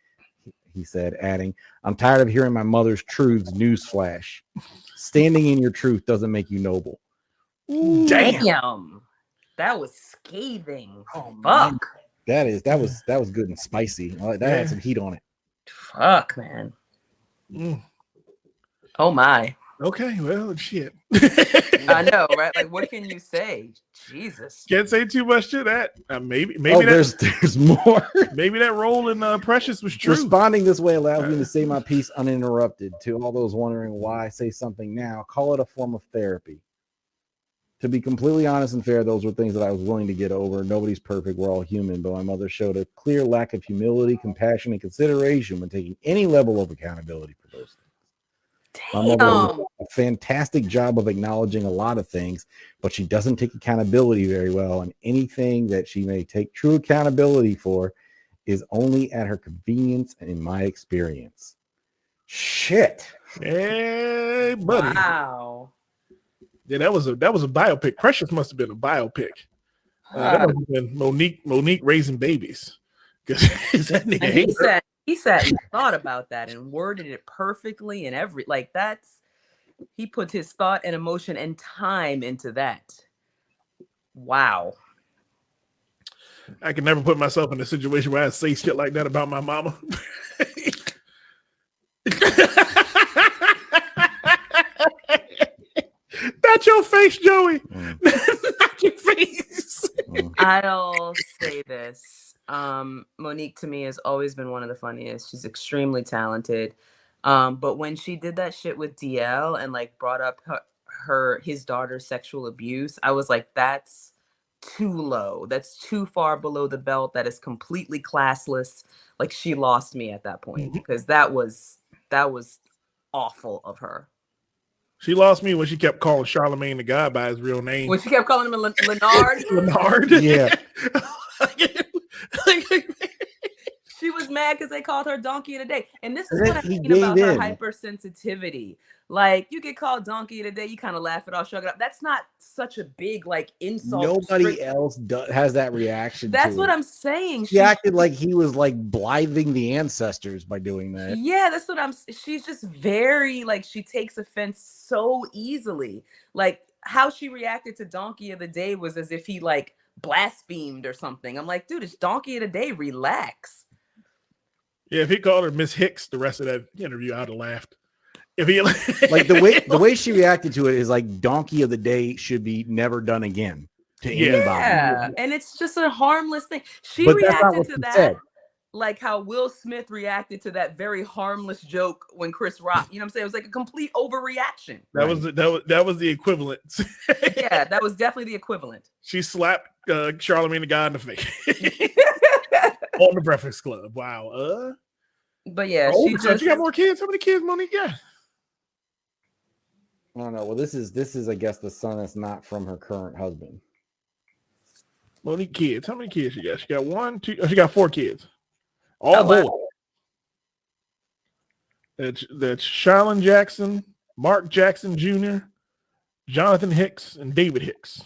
he said, adding, I'm tired of hearing my mother's truths. Newsflash. Standing in your truth doesn't make you noble. Ooh, damn. That was scathing. Oh, fuck. Man. That was good and spicy. That had some heat on it. Fuck, man. Oh my. Okay, well, shit. I know, right? Like, what can you say? Jesus. Can't say too much to that. Maybe there's more. Maybe that role in Precious was true. Responding this way allows me to say my piece uninterrupted. To all those wondering why I say something now, call it a form of therapy. To be completely honest and fair, those were things that I was willing to get over. Nobody's perfect. We're all human. But my mother showed a clear lack of humility, compassion, and consideration when taking any level of accountability for those things. My mother did a fantastic job of acknowledging a lot of things, but she doesn't take accountability very well. And anything that she may take true accountability for is only at her convenience and in my experience. Shit. Hey, buddy. Wow. Yeah, that was a biopic. Precious must have been a biopic. That must have been Monique raising babies. Because that nigga he sat and thought about that and worded it perfectly and he put his thought and emotion and time into that. Wow. I can never put myself in a situation where I say shit like that about my mama. Not your face, Joey. Not your face. I'll say this. Monique to me has always been one of the funniest. She's extremely talented. But when she did that shit with DL and like brought up his daughter's sexual abuse, I was like, that's too low. That's too far below the belt. That is completely classless. Like, she lost me at that point because that was awful of her. She lost me when she kept calling Charlemagne the guy by his real name. When she kept calling him Leonard. Leonard. Yeah. She was mad because they called her Donkey of the Day. And this is what I mean about her hypersensitivity. Like, you get called Donkey of the Day, you kind of laugh it off, shrug it up. That's not such a big, like, insult. Nobody else has that reaction. That's what I'm saying. She acted like he was, like, blithing the ancestors by doing that. Yeah, that's what she's just very, like, she takes offense so easily. Like, how she reacted to Donkey of the Day was as if he, like, blasphemed or something. I'm like, dude, it's Donkey of the Day. Relax. Yeah, if he called her Miss Hicks the rest of that interview, I'd have laughed. If he like the way she reacted to it is like Donkey of the Day should be never done again to anybody. Yeah, and it's just a harmless thing. She reacted to that like how Will Smith reacted to that very harmless joke when Chris Rock, you know what I'm saying? It was like a complete overreaction. That was the equivalent. Yeah, that was definitely the equivalent. She slapped Charlemagne the guy in the face on the Breakfast Club. Wow. But yeah, she got more kids. How many kids Monique got? I don't know. Well, this is I guess the son that's not from her current husband. Monique kids. How many kids she got? She got 1, 2. She got 4 kids. All boys. That's Charlene Jackson, Mark Jackson Jr., Jonathan Hicks, and David Hicks.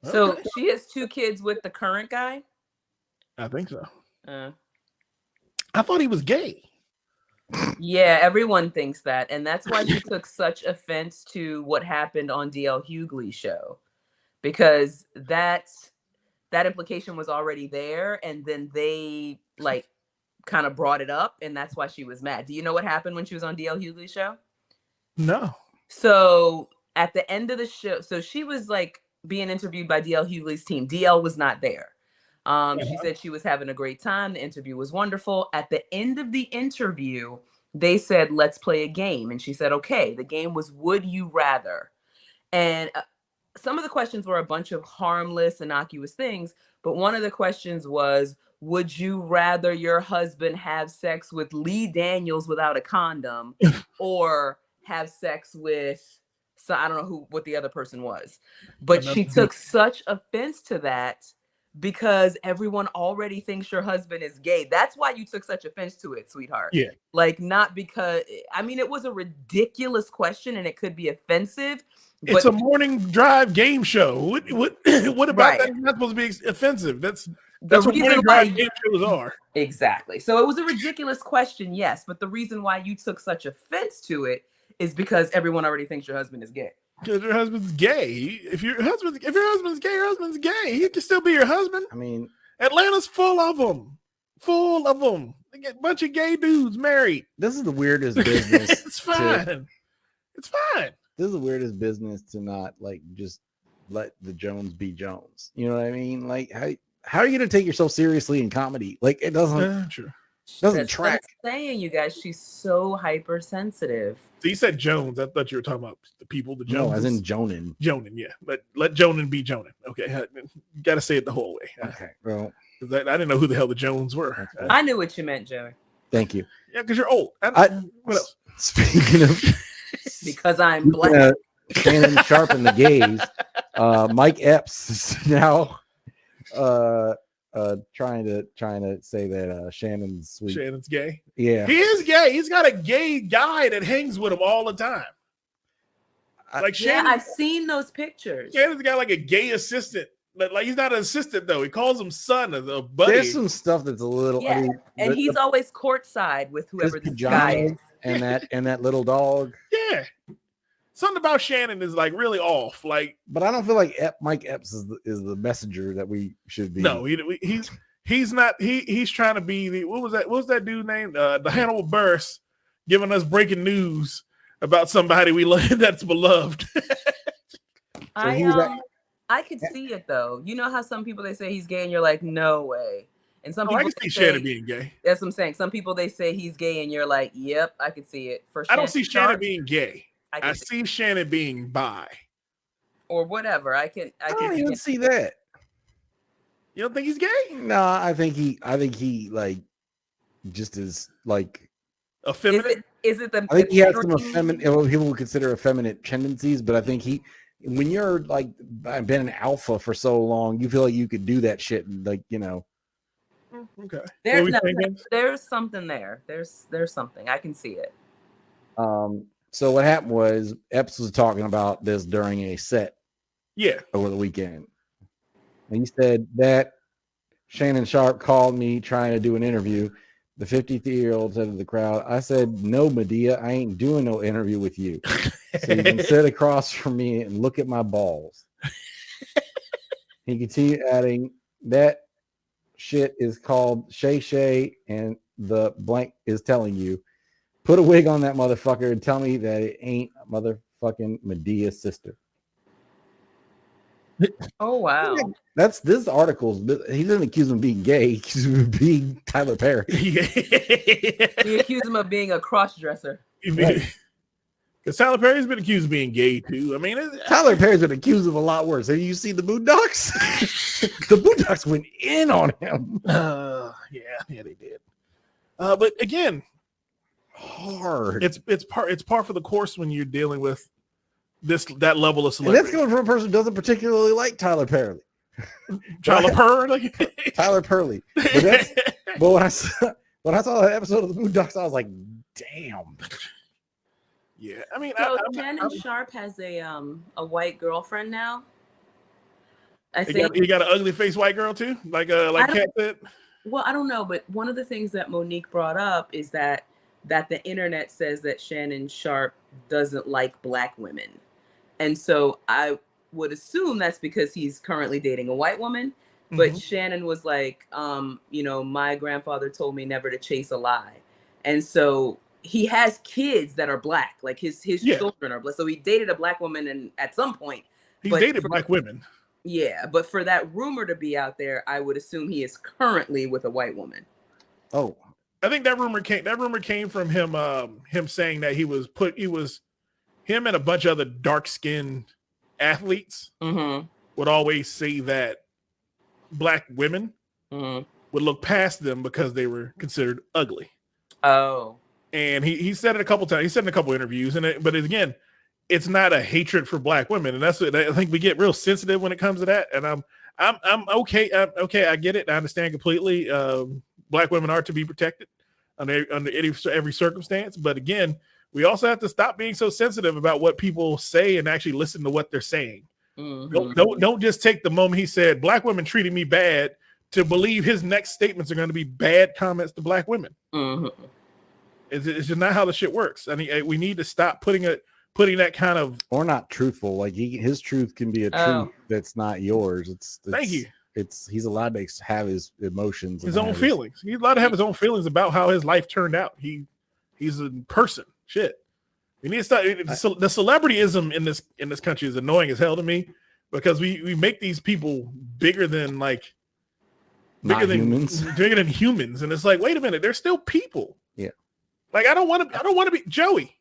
So she has 2 kids with the current guy? I think so. I thought he was gay. Yeah, everyone thinks that. And that's why she took such offense to what happened on DL Hughley's show. Because that implication was already there. And then they like kind of brought it up. And that's why she was mad. Do you know what happened when she was on DL Hughley's show? No. So at the end of the show, so she was like being interviewed by DL Hughley's team. DL was not there. She said she was having a great time. The interview was wonderful. At the end of the interview, they said, let's play a game. And she said, okay. The game was, would you rather? And some of the questions were a bunch of harmless, innocuous things. But one of the questions was, would you rather your husband have sex with Lee Daniels without a condom or have sex with So I don't know what the other person was, but she took such offense to that because everyone already thinks your husband is gay. That's why you took such offense to it, sweetheart. Yeah. Like, not because, I mean, it was a ridiculous question and it could be offensive. It's a morning drive game show. What about Right. that? It's not supposed to be offensive. That's The what reason morning why drive game shows are. Exactly. So it was a ridiculous question, yes, but the reason why you took such offense to it is because everyone already thinks your husband is gay. Because your husband's gay. If your husband's gay, your husband's gay. He can still be your husband. I mean, Atlanta's full of them. Full of them. They get a bunch of gay dudes married. This is the weirdest business. It's fine. It's fine. This is the weirdest business to not like just let the Jones be Jones. You know what I mean? Like how are you gonna take yourself seriously in comedy? Like it doesn't Sure. Doesn't That's track. what I'm saying, you guys, she's so hypersensitive. So you said Jones. I thought you were talking about the people, the Jones. No, as in Jonan. Jonan, yeah. Let Jonan be Jonan. Okay. You got to say it the whole way. Okay. Well, I didn't know who the hell the Jones were. Okay. I knew what you meant, Joey. Thank you. Yeah, because you're old. What else? Speaking of because I'm black. Shannon Sharp and the gays, Mike Epps is now trying to say that Shannon's sweet. Shannon's gay. Yeah, he is gay. He's got a gay guy that hangs with him all the time. Like Shannon, I've seen those pictures. Shannon's got like a gay assistant. Like he's not an assistant though. He calls him son of a buddy. There's some stuff that's a little. Yeah, I mean, and he's always courtside with whoever this guy is. and that little dog. Yeah. Something about Shannon is like really off. Like, but I don't feel like Mike Epps is the messenger that we should be. No, he's not. He's trying to be the what was that dude named the Hannibal Buress, giving us breaking news about somebody we love that's beloved. I could see it though. You know how some people they say he's gay and you're like, no way. And some people I can see Shannon being gay. That's what I'm saying. Some people they say he's gay and you're like, yep, I can see it. I don't see Shannon being gay. I see it. Shannon being bi. Or whatever. I don't even see that. You don't think he's gay? No, I think he like just is like effeminate. Is it the? I think he has some effeminate. What people would consider effeminate tendencies, but I think when you're like been an alpha for so long, you feel like you could do that shit, and like Okay. There's something there. There's something. I can see it. So what happened was Epps was talking about this during a set. Yeah. Over the weekend. And he said that Shannon Sharp called me trying to do an interview. The 53-year-old said to the crowd, I said, no, Medea, I ain't doing no interview with you. So you can sit across from me and look at my balls. He continued adding, that shit is called Shay Shay, and the blank is telling you. Put a wig on that motherfucker and tell me that it ain't motherfucking Medea's sister. Oh, wow. This article's, he doesn't accuse him of being gay. He accuses him of being Tyler Perry. He accused him of being a cross-dresser. Because Tyler Perry's been accused of being gay, too. I mean, Tyler Perry's been accused of a lot worse. Have you seen the Boondocks? The Boondocks went in on him. Yeah, they did. But again, hard. It's par for the course when you're dealing with that level of celebrity. And that's coming from a person who doesn't particularly like Tyler Perry. Tyler Perry? Tyler Perry. But when I saw that episode of the Boondocks, I was like, damn. Yeah, I mean, so Shannon Sharp has a white girlfriend now. I think he got an ugly face white girl too, like Kat said. Well, I don't know, but one of the things that Monique brought up is that the internet says that Shannon Sharp doesn't like black women, and so I would assume that's because he's currently dating a white woman. But Shannon was like, my grandfather told me never to chase a lie, and so he has kids that are black, like his children are black. So he dated a black woman, and at some point, he dated black women. Yeah, but for that rumor to be out there, I would assume he is currently with a white woman. Oh, I think that rumor came from him. Him saying that he was him and a bunch of other dark-skinned athletes would always say that black women would look past them because they were considered ugly. Oh. And he said it a couple times. He said in a couple interviews, but again, it's not a hatred for black women, and that's what I think we get real sensitive when it comes to that. And I'm okay. Okay, I get it. I understand completely. Black women are to be protected under every circumstance. But again, we also have to stop being so sensitive about what people say and actually listen to what they're saying. Mm-hmm. Don't just take the moment he said black women treated me bad to believe his next statements are going to be bad comments to black women. Mm-hmm. It's just not how the shit works. I mean, we need to stop putting that kind of, or not truthful. Like his truth can be a truth that's not yours. It's thank you. He's allowed to have his emotions, his own feelings. He's allowed to have his own feelings about how his life turned out. He's a person. Shit. We need to stop. The celebrityism in this country is annoying as hell to me, because we make these people bigger than humans, and it's like, wait a minute, they're still people. Yeah. Like I don't want to be Joey.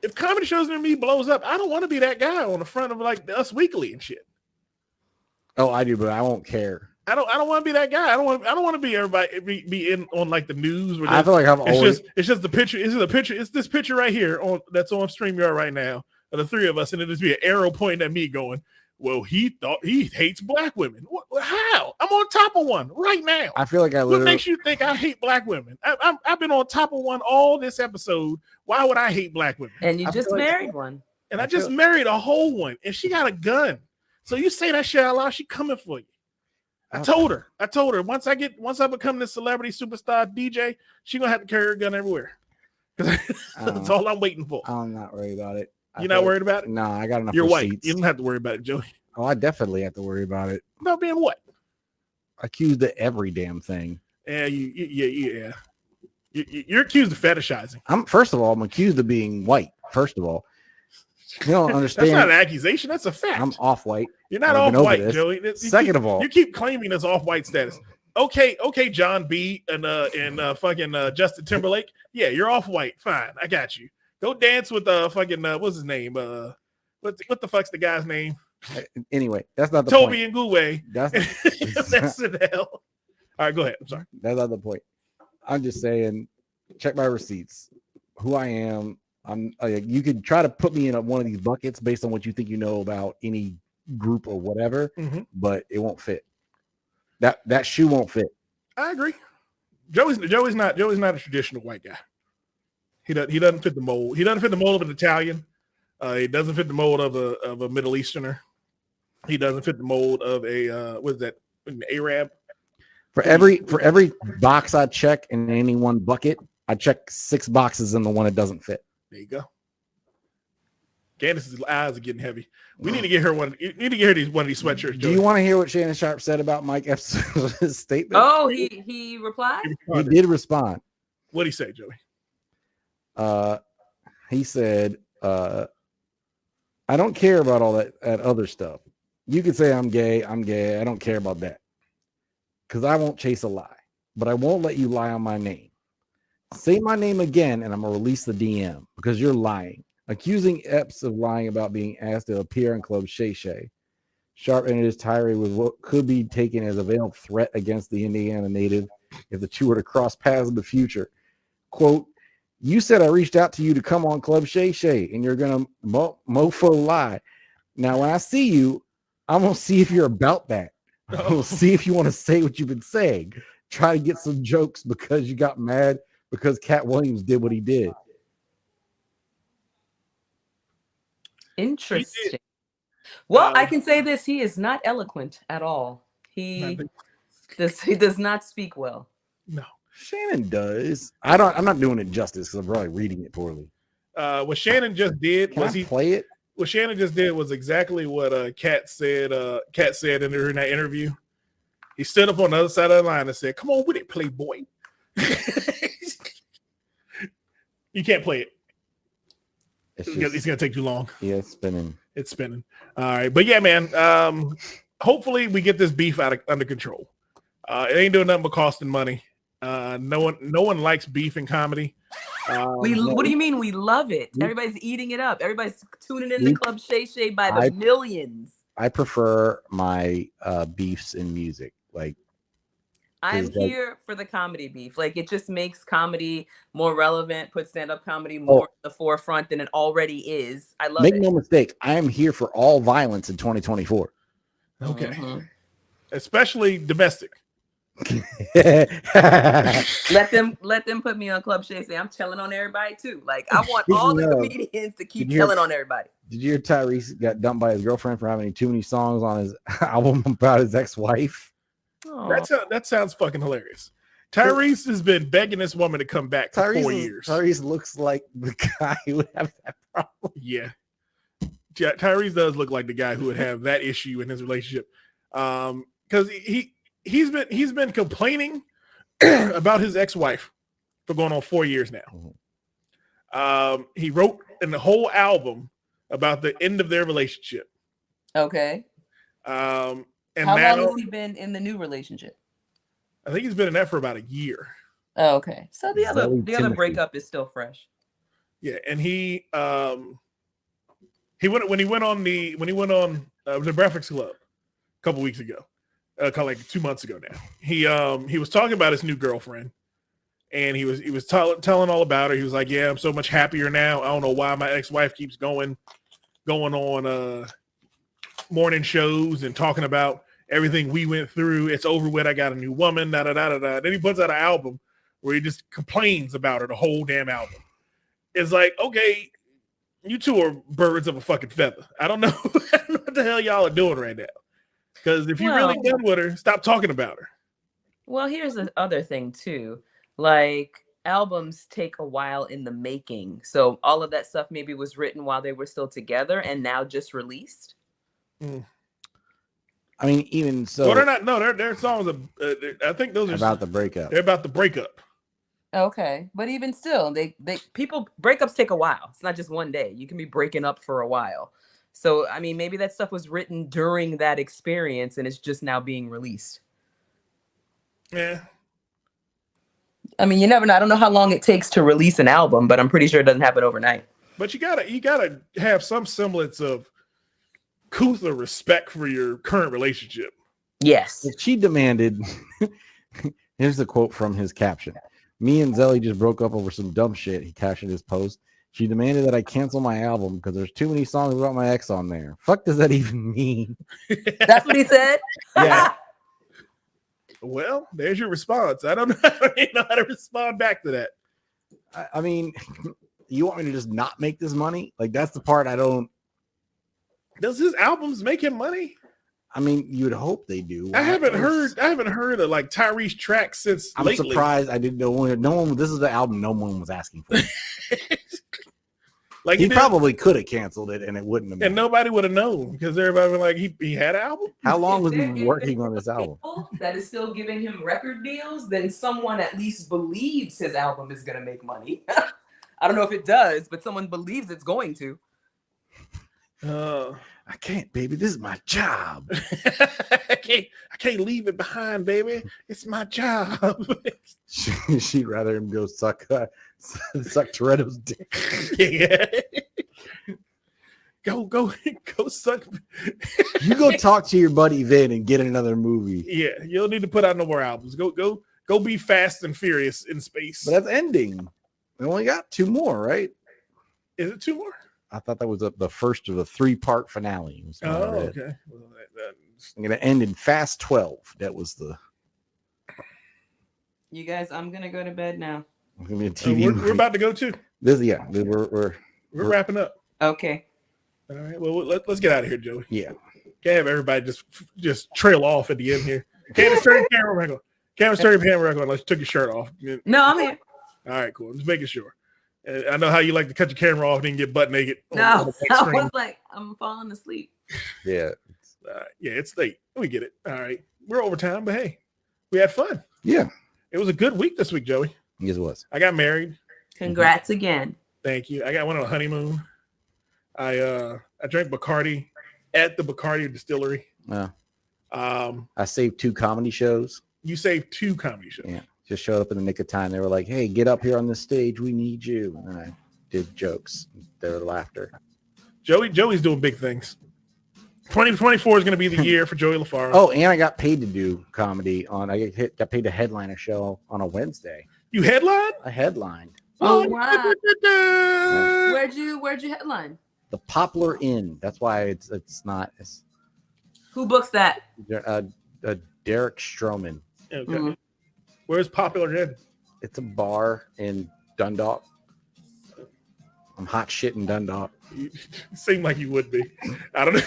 If comedy shows near me blows up, I don't want to be that guy on the front of like Us Weekly and shit. Oh, I do, but I won't care. I don't want to be that guy. I don't want to be everybody be in on like the news. I feel like it's just the picture. It's this picture right here that's on StreamYard right now of the three of us, and it'll just be an arrow pointing at me going, well, he thought he hates black women. How? I'm on top of one right now. I feel like what makes you think I hate black women? I've been on top of one all this episode. Why would I hate black women? And you just married one. And I just married a whole one, and she got a gun. So you say that shit out loud, she coming for you. I told her once I become this celebrity superstar DJ, she gonna have to carry her gun everywhere. That's all I'm waiting for. I'm not worried about it. You're not worried about it? No, I got enough. You're receipts. white. You don't have to worry about it, Joey. Oh, I definitely have to worry about it. About being what? Accused of every damn thing. Yeah, yeah. You're accused of fetishizing. First of all, I'm accused of being white. First of all, you don't understand. That's not an accusation. That's a fact. I'm off-white. You're not off-white, Joey. Second of all, you keep claiming this off-white status. Okay, John B. and fucking Justin Timberlake. Yeah, you're off-white. Fine, I got you. Go dance with fucking what's his name? What the fuck's the guy's name? Anyway, that's not the Toby point. and Gouet. That's the hell. All right, go ahead. I'm sorry. That's not the point. I'm just saying, check my receipts. Who I am. You could try to put me in one of these buckets based on what you think you know about any group or whatever, but it won't fit. That shoe won't fit. I agree. Joey's not a traditional white guy. He doesn't fit the mold. He doesn't fit the mold of an Italian. He doesn't fit the mold of a Middle Easterner. He doesn't fit the mold of an Arab. For every box I check in any one bucket, I check 6 boxes in the one it doesn't fit. There you go. Candace's eyes are getting heavy. We need to get her one. You need to get her one of these sweatshirts. Do you want to hear what Shannon Sharp said about Mike Epps' statement? Oh, he replied? He did respond. What'd he say, Joey? He said, I don't care about all that other stuff. You could say I'm gay. I don't care about that. Because I won't chase a lie. But I won't let you lie on my name. Say my name again, and I'm going to release the DM. Because you're lying. Accusing Epps of lying about being asked to appear in Club Shay Shay. Sharp ended his tirade with what could be taken as a veiled threat against the Indiana native if the two were to cross paths in the future. Quote, you said I reached out to you to come on Club Shay Shay, and you're going to mofo lie. Now, when I see you, I'm going to see if you're about that. We'll see if you want to say what you've been saying. Try to get some jokes because you got mad because Cat Williams did what he did. Interesting. Well, I can say this: he is not eloquent at all. He does not speak well. No, Shannon does. I'm not doing it justice because I'm probably reading it poorly. What Shannon just did play it. What Shannon just did was exactly what Cat said. Cat said in that interview. He stood up on the other side of the line and said, "Come on with it, Playboy." You can't play it. It's gonna take too long. Yeah, it's spinning. It's spinning. All right, but yeah, man. Hopefully we get this beef under control. It ain't doing nothing but costing money. No one likes beef in comedy. What do you mean we love it? Everybody's eating it up. Everybody's tuning in to Club Shay Shay by the millions. I prefer my beefs in music. Like I'm here for the comedy beef. Like, it just makes comedy more relevant, puts stand-up comedy more in the forefront than it already is. I love it. Make no mistake, I am here for all violence in 2024. Okay. Mm-hmm. Especially domestic. let them put me on Club Shay. Say I'm telling on everybody too. Like, I want all the comedians to keep telling on everybody. Did you hear Tyrese got dumped by his girlfriend for having too many songs on his album about his ex-wife? That sounds fucking hilarious. Tyrese has been begging this woman to come back for 4 years. Tyrese looks like the guy who would have that problem. Yeah, Tyrese does look like the guy who would have that issue in his relationship. Because he's been complaining about his ex-wife for going on 4 years now. He wrote in the whole album about the end of their relationship. Okay. And how now, long has he been in the new relationship? I think he's been in that for about a year. Oh, okay. So the other breakup is still fresh. Yeah, and he went on the Breakfast Club a couple weeks ago, like 2 months ago now. He was talking about his new girlfriend, and he was telling all about her. He was like, "Yeah, I'm so much happier now. I don't know why my ex-wife keeps going on morning shows and talking about everything we went through. It's over with. I got a new woman. Da da da da da." Then he puts out an album where he just complains about her the whole damn album. It's like, okay, you two are birds of a fucking feather. I don't know what the hell y'all are doing right now. Because if you're really done with her, stop talking about her. Well, here's the other thing too. Like, albums take a while in the making. So all of that stuff maybe was written while they were still together and now just released. I mean, even so. Well, they're not. No, their songs are. I think those are about the breakup. They're about the breakup. Okay, but even still, breakups take a while. It's not just one day. You can be breaking up for a while. So I mean, maybe that stuff was written during that experience, and it's just now being released. Yeah. I mean, you never know. I don't know how long it takes to release an album, but I'm pretty sure it doesn't happen overnight. But you gotta have some semblance of couth or respect for your current relationship. Yes. She demanded. Here's the quote from his caption. "Me and Zelly just broke up over some dumb shit." He captioned his post. "She demanded that I cancel my album because there's too many songs about my ex on there." Fuck does that even mean? That's what he said? Yeah. Well, there's your response. I don't know how to respond back to that. I mean, you want me to just not make this money? Like, that's the part I don't. Does his albums make him money? I mean, you'd hope they do. I haven't heard of like Tyrese tracks since I'm lately. Surprised I didn't know. No one. This is the album no one was asking for. Like, he probably could have canceled it and it wouldn't have been. And nobody would have known because everybody was like, he had an album. How long was he working on this album? That is still giving him record deals. Then someone at least believes his album is going to make money. I don't know if it does, but someone believes it's going to. I can't, baby. This is my job. I can't leave it behind, baby. It's my job. She'd rather him go suck Toretto's dick. Yeah. Go suck. You go talk to your buddy Vin and get another movie. Yeah, you don't need to put out no more albums. Go be Fast and Furious in space. But that's ending. We only got 2 more, right? Is it 2 more? I thought that was the first of a 3-part finale. Oh, okay. Well, I'm gonna end in Fast 12. That was the. You guys, I'm gonna go to bed now. It's gonna be a TV. We're about to go too. We're wrapping up. Okay. All right. Well, let's get out of here, Joey. Yeah. Can't have everybody just trail off at the end here. Candace, turn your camera back on. Candace, turn your camera back on unless you took your shirt off. No, I'm here. All right, cool. Just making sure. I know how you like to cut your camera off and get butt naked. No, I was like, I'm falling asleep. Yeah. Yeah, it's late. We get it. All right. We're over time, but hey, we had fun. Yeah. It was a good week this week, Joey. Yes, it was. I got married. Congrats again. Thank you. I went on a honeymoon. I drank Bacardi at the Bacardi distillery. Yeah. I saved 2 comedy shows. You saved 2 comedy shows. Yeah. Just showed up in the nick of time. They were like, "Hey, get up here on this stage. We need you." And I did jokes. Their laughter. Joey's doing big things. 2024 is going to be the year for Joey LaFaro. Oh, and I got paid to do comedy on. I got paid to headline a show on a Wednesday. You headline? I headlined. Oh wow! Where'd you headline? The Poplar Inn. That's why it's not. Who books that? Derek Stroman. Okay. Mm-hmm. Where's Popular Inn? It's a bar in Dundalk. I'm hot shit in Dundalk. You seem like you would be. I don't know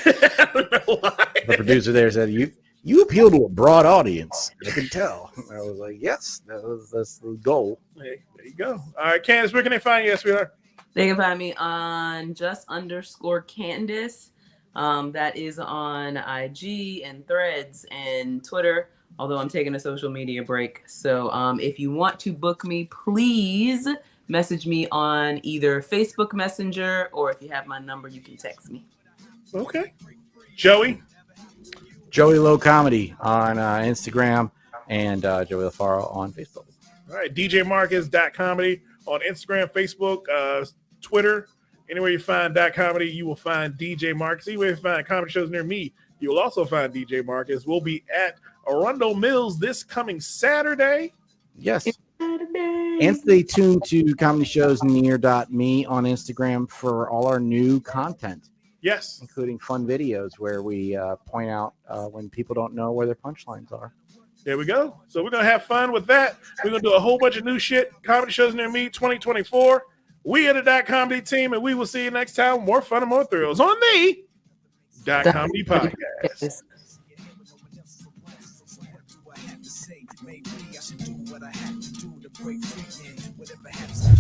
why. The producer there said, you appeal to a broad audience. I can tell. I was like, yes, that's the goal. Hey, there you go. All right, Candace, where can they find you? Yes, we are. They can find me on just_Candace. That is on IG and Threads and Twitter, although I'm taking a social media break. So if you want to book me, please message me on either Facebook Messenger, or if you have my number, you can text me. Okay. Joey Low Comedy on Instagram and Joey LaFaro on Facebook. All right. DJMarcus.comedy on Instagram, Facebook, Twitter. Anywhere you find .comedy, you will find DJ Marcus. Anywhere you find comedy shows near me, you will also find DJ Marcus. We'll be at Arundel Mills this coming Saturday. Yes. And stay tuned to comedy shows near.me on Instagram for all our new content. Yes. Including fun videos where we point out when people don't know where their punchlines are. There we go. So we're going to have fun with that. We're going to do a whole bunch of new shit. Comedy shows near me 2024. We are the .comedy team, and we will see you next time. More fun and more thrills on the .comedy podcast. Maybe I should do what I have to do to break free. Whatever happens.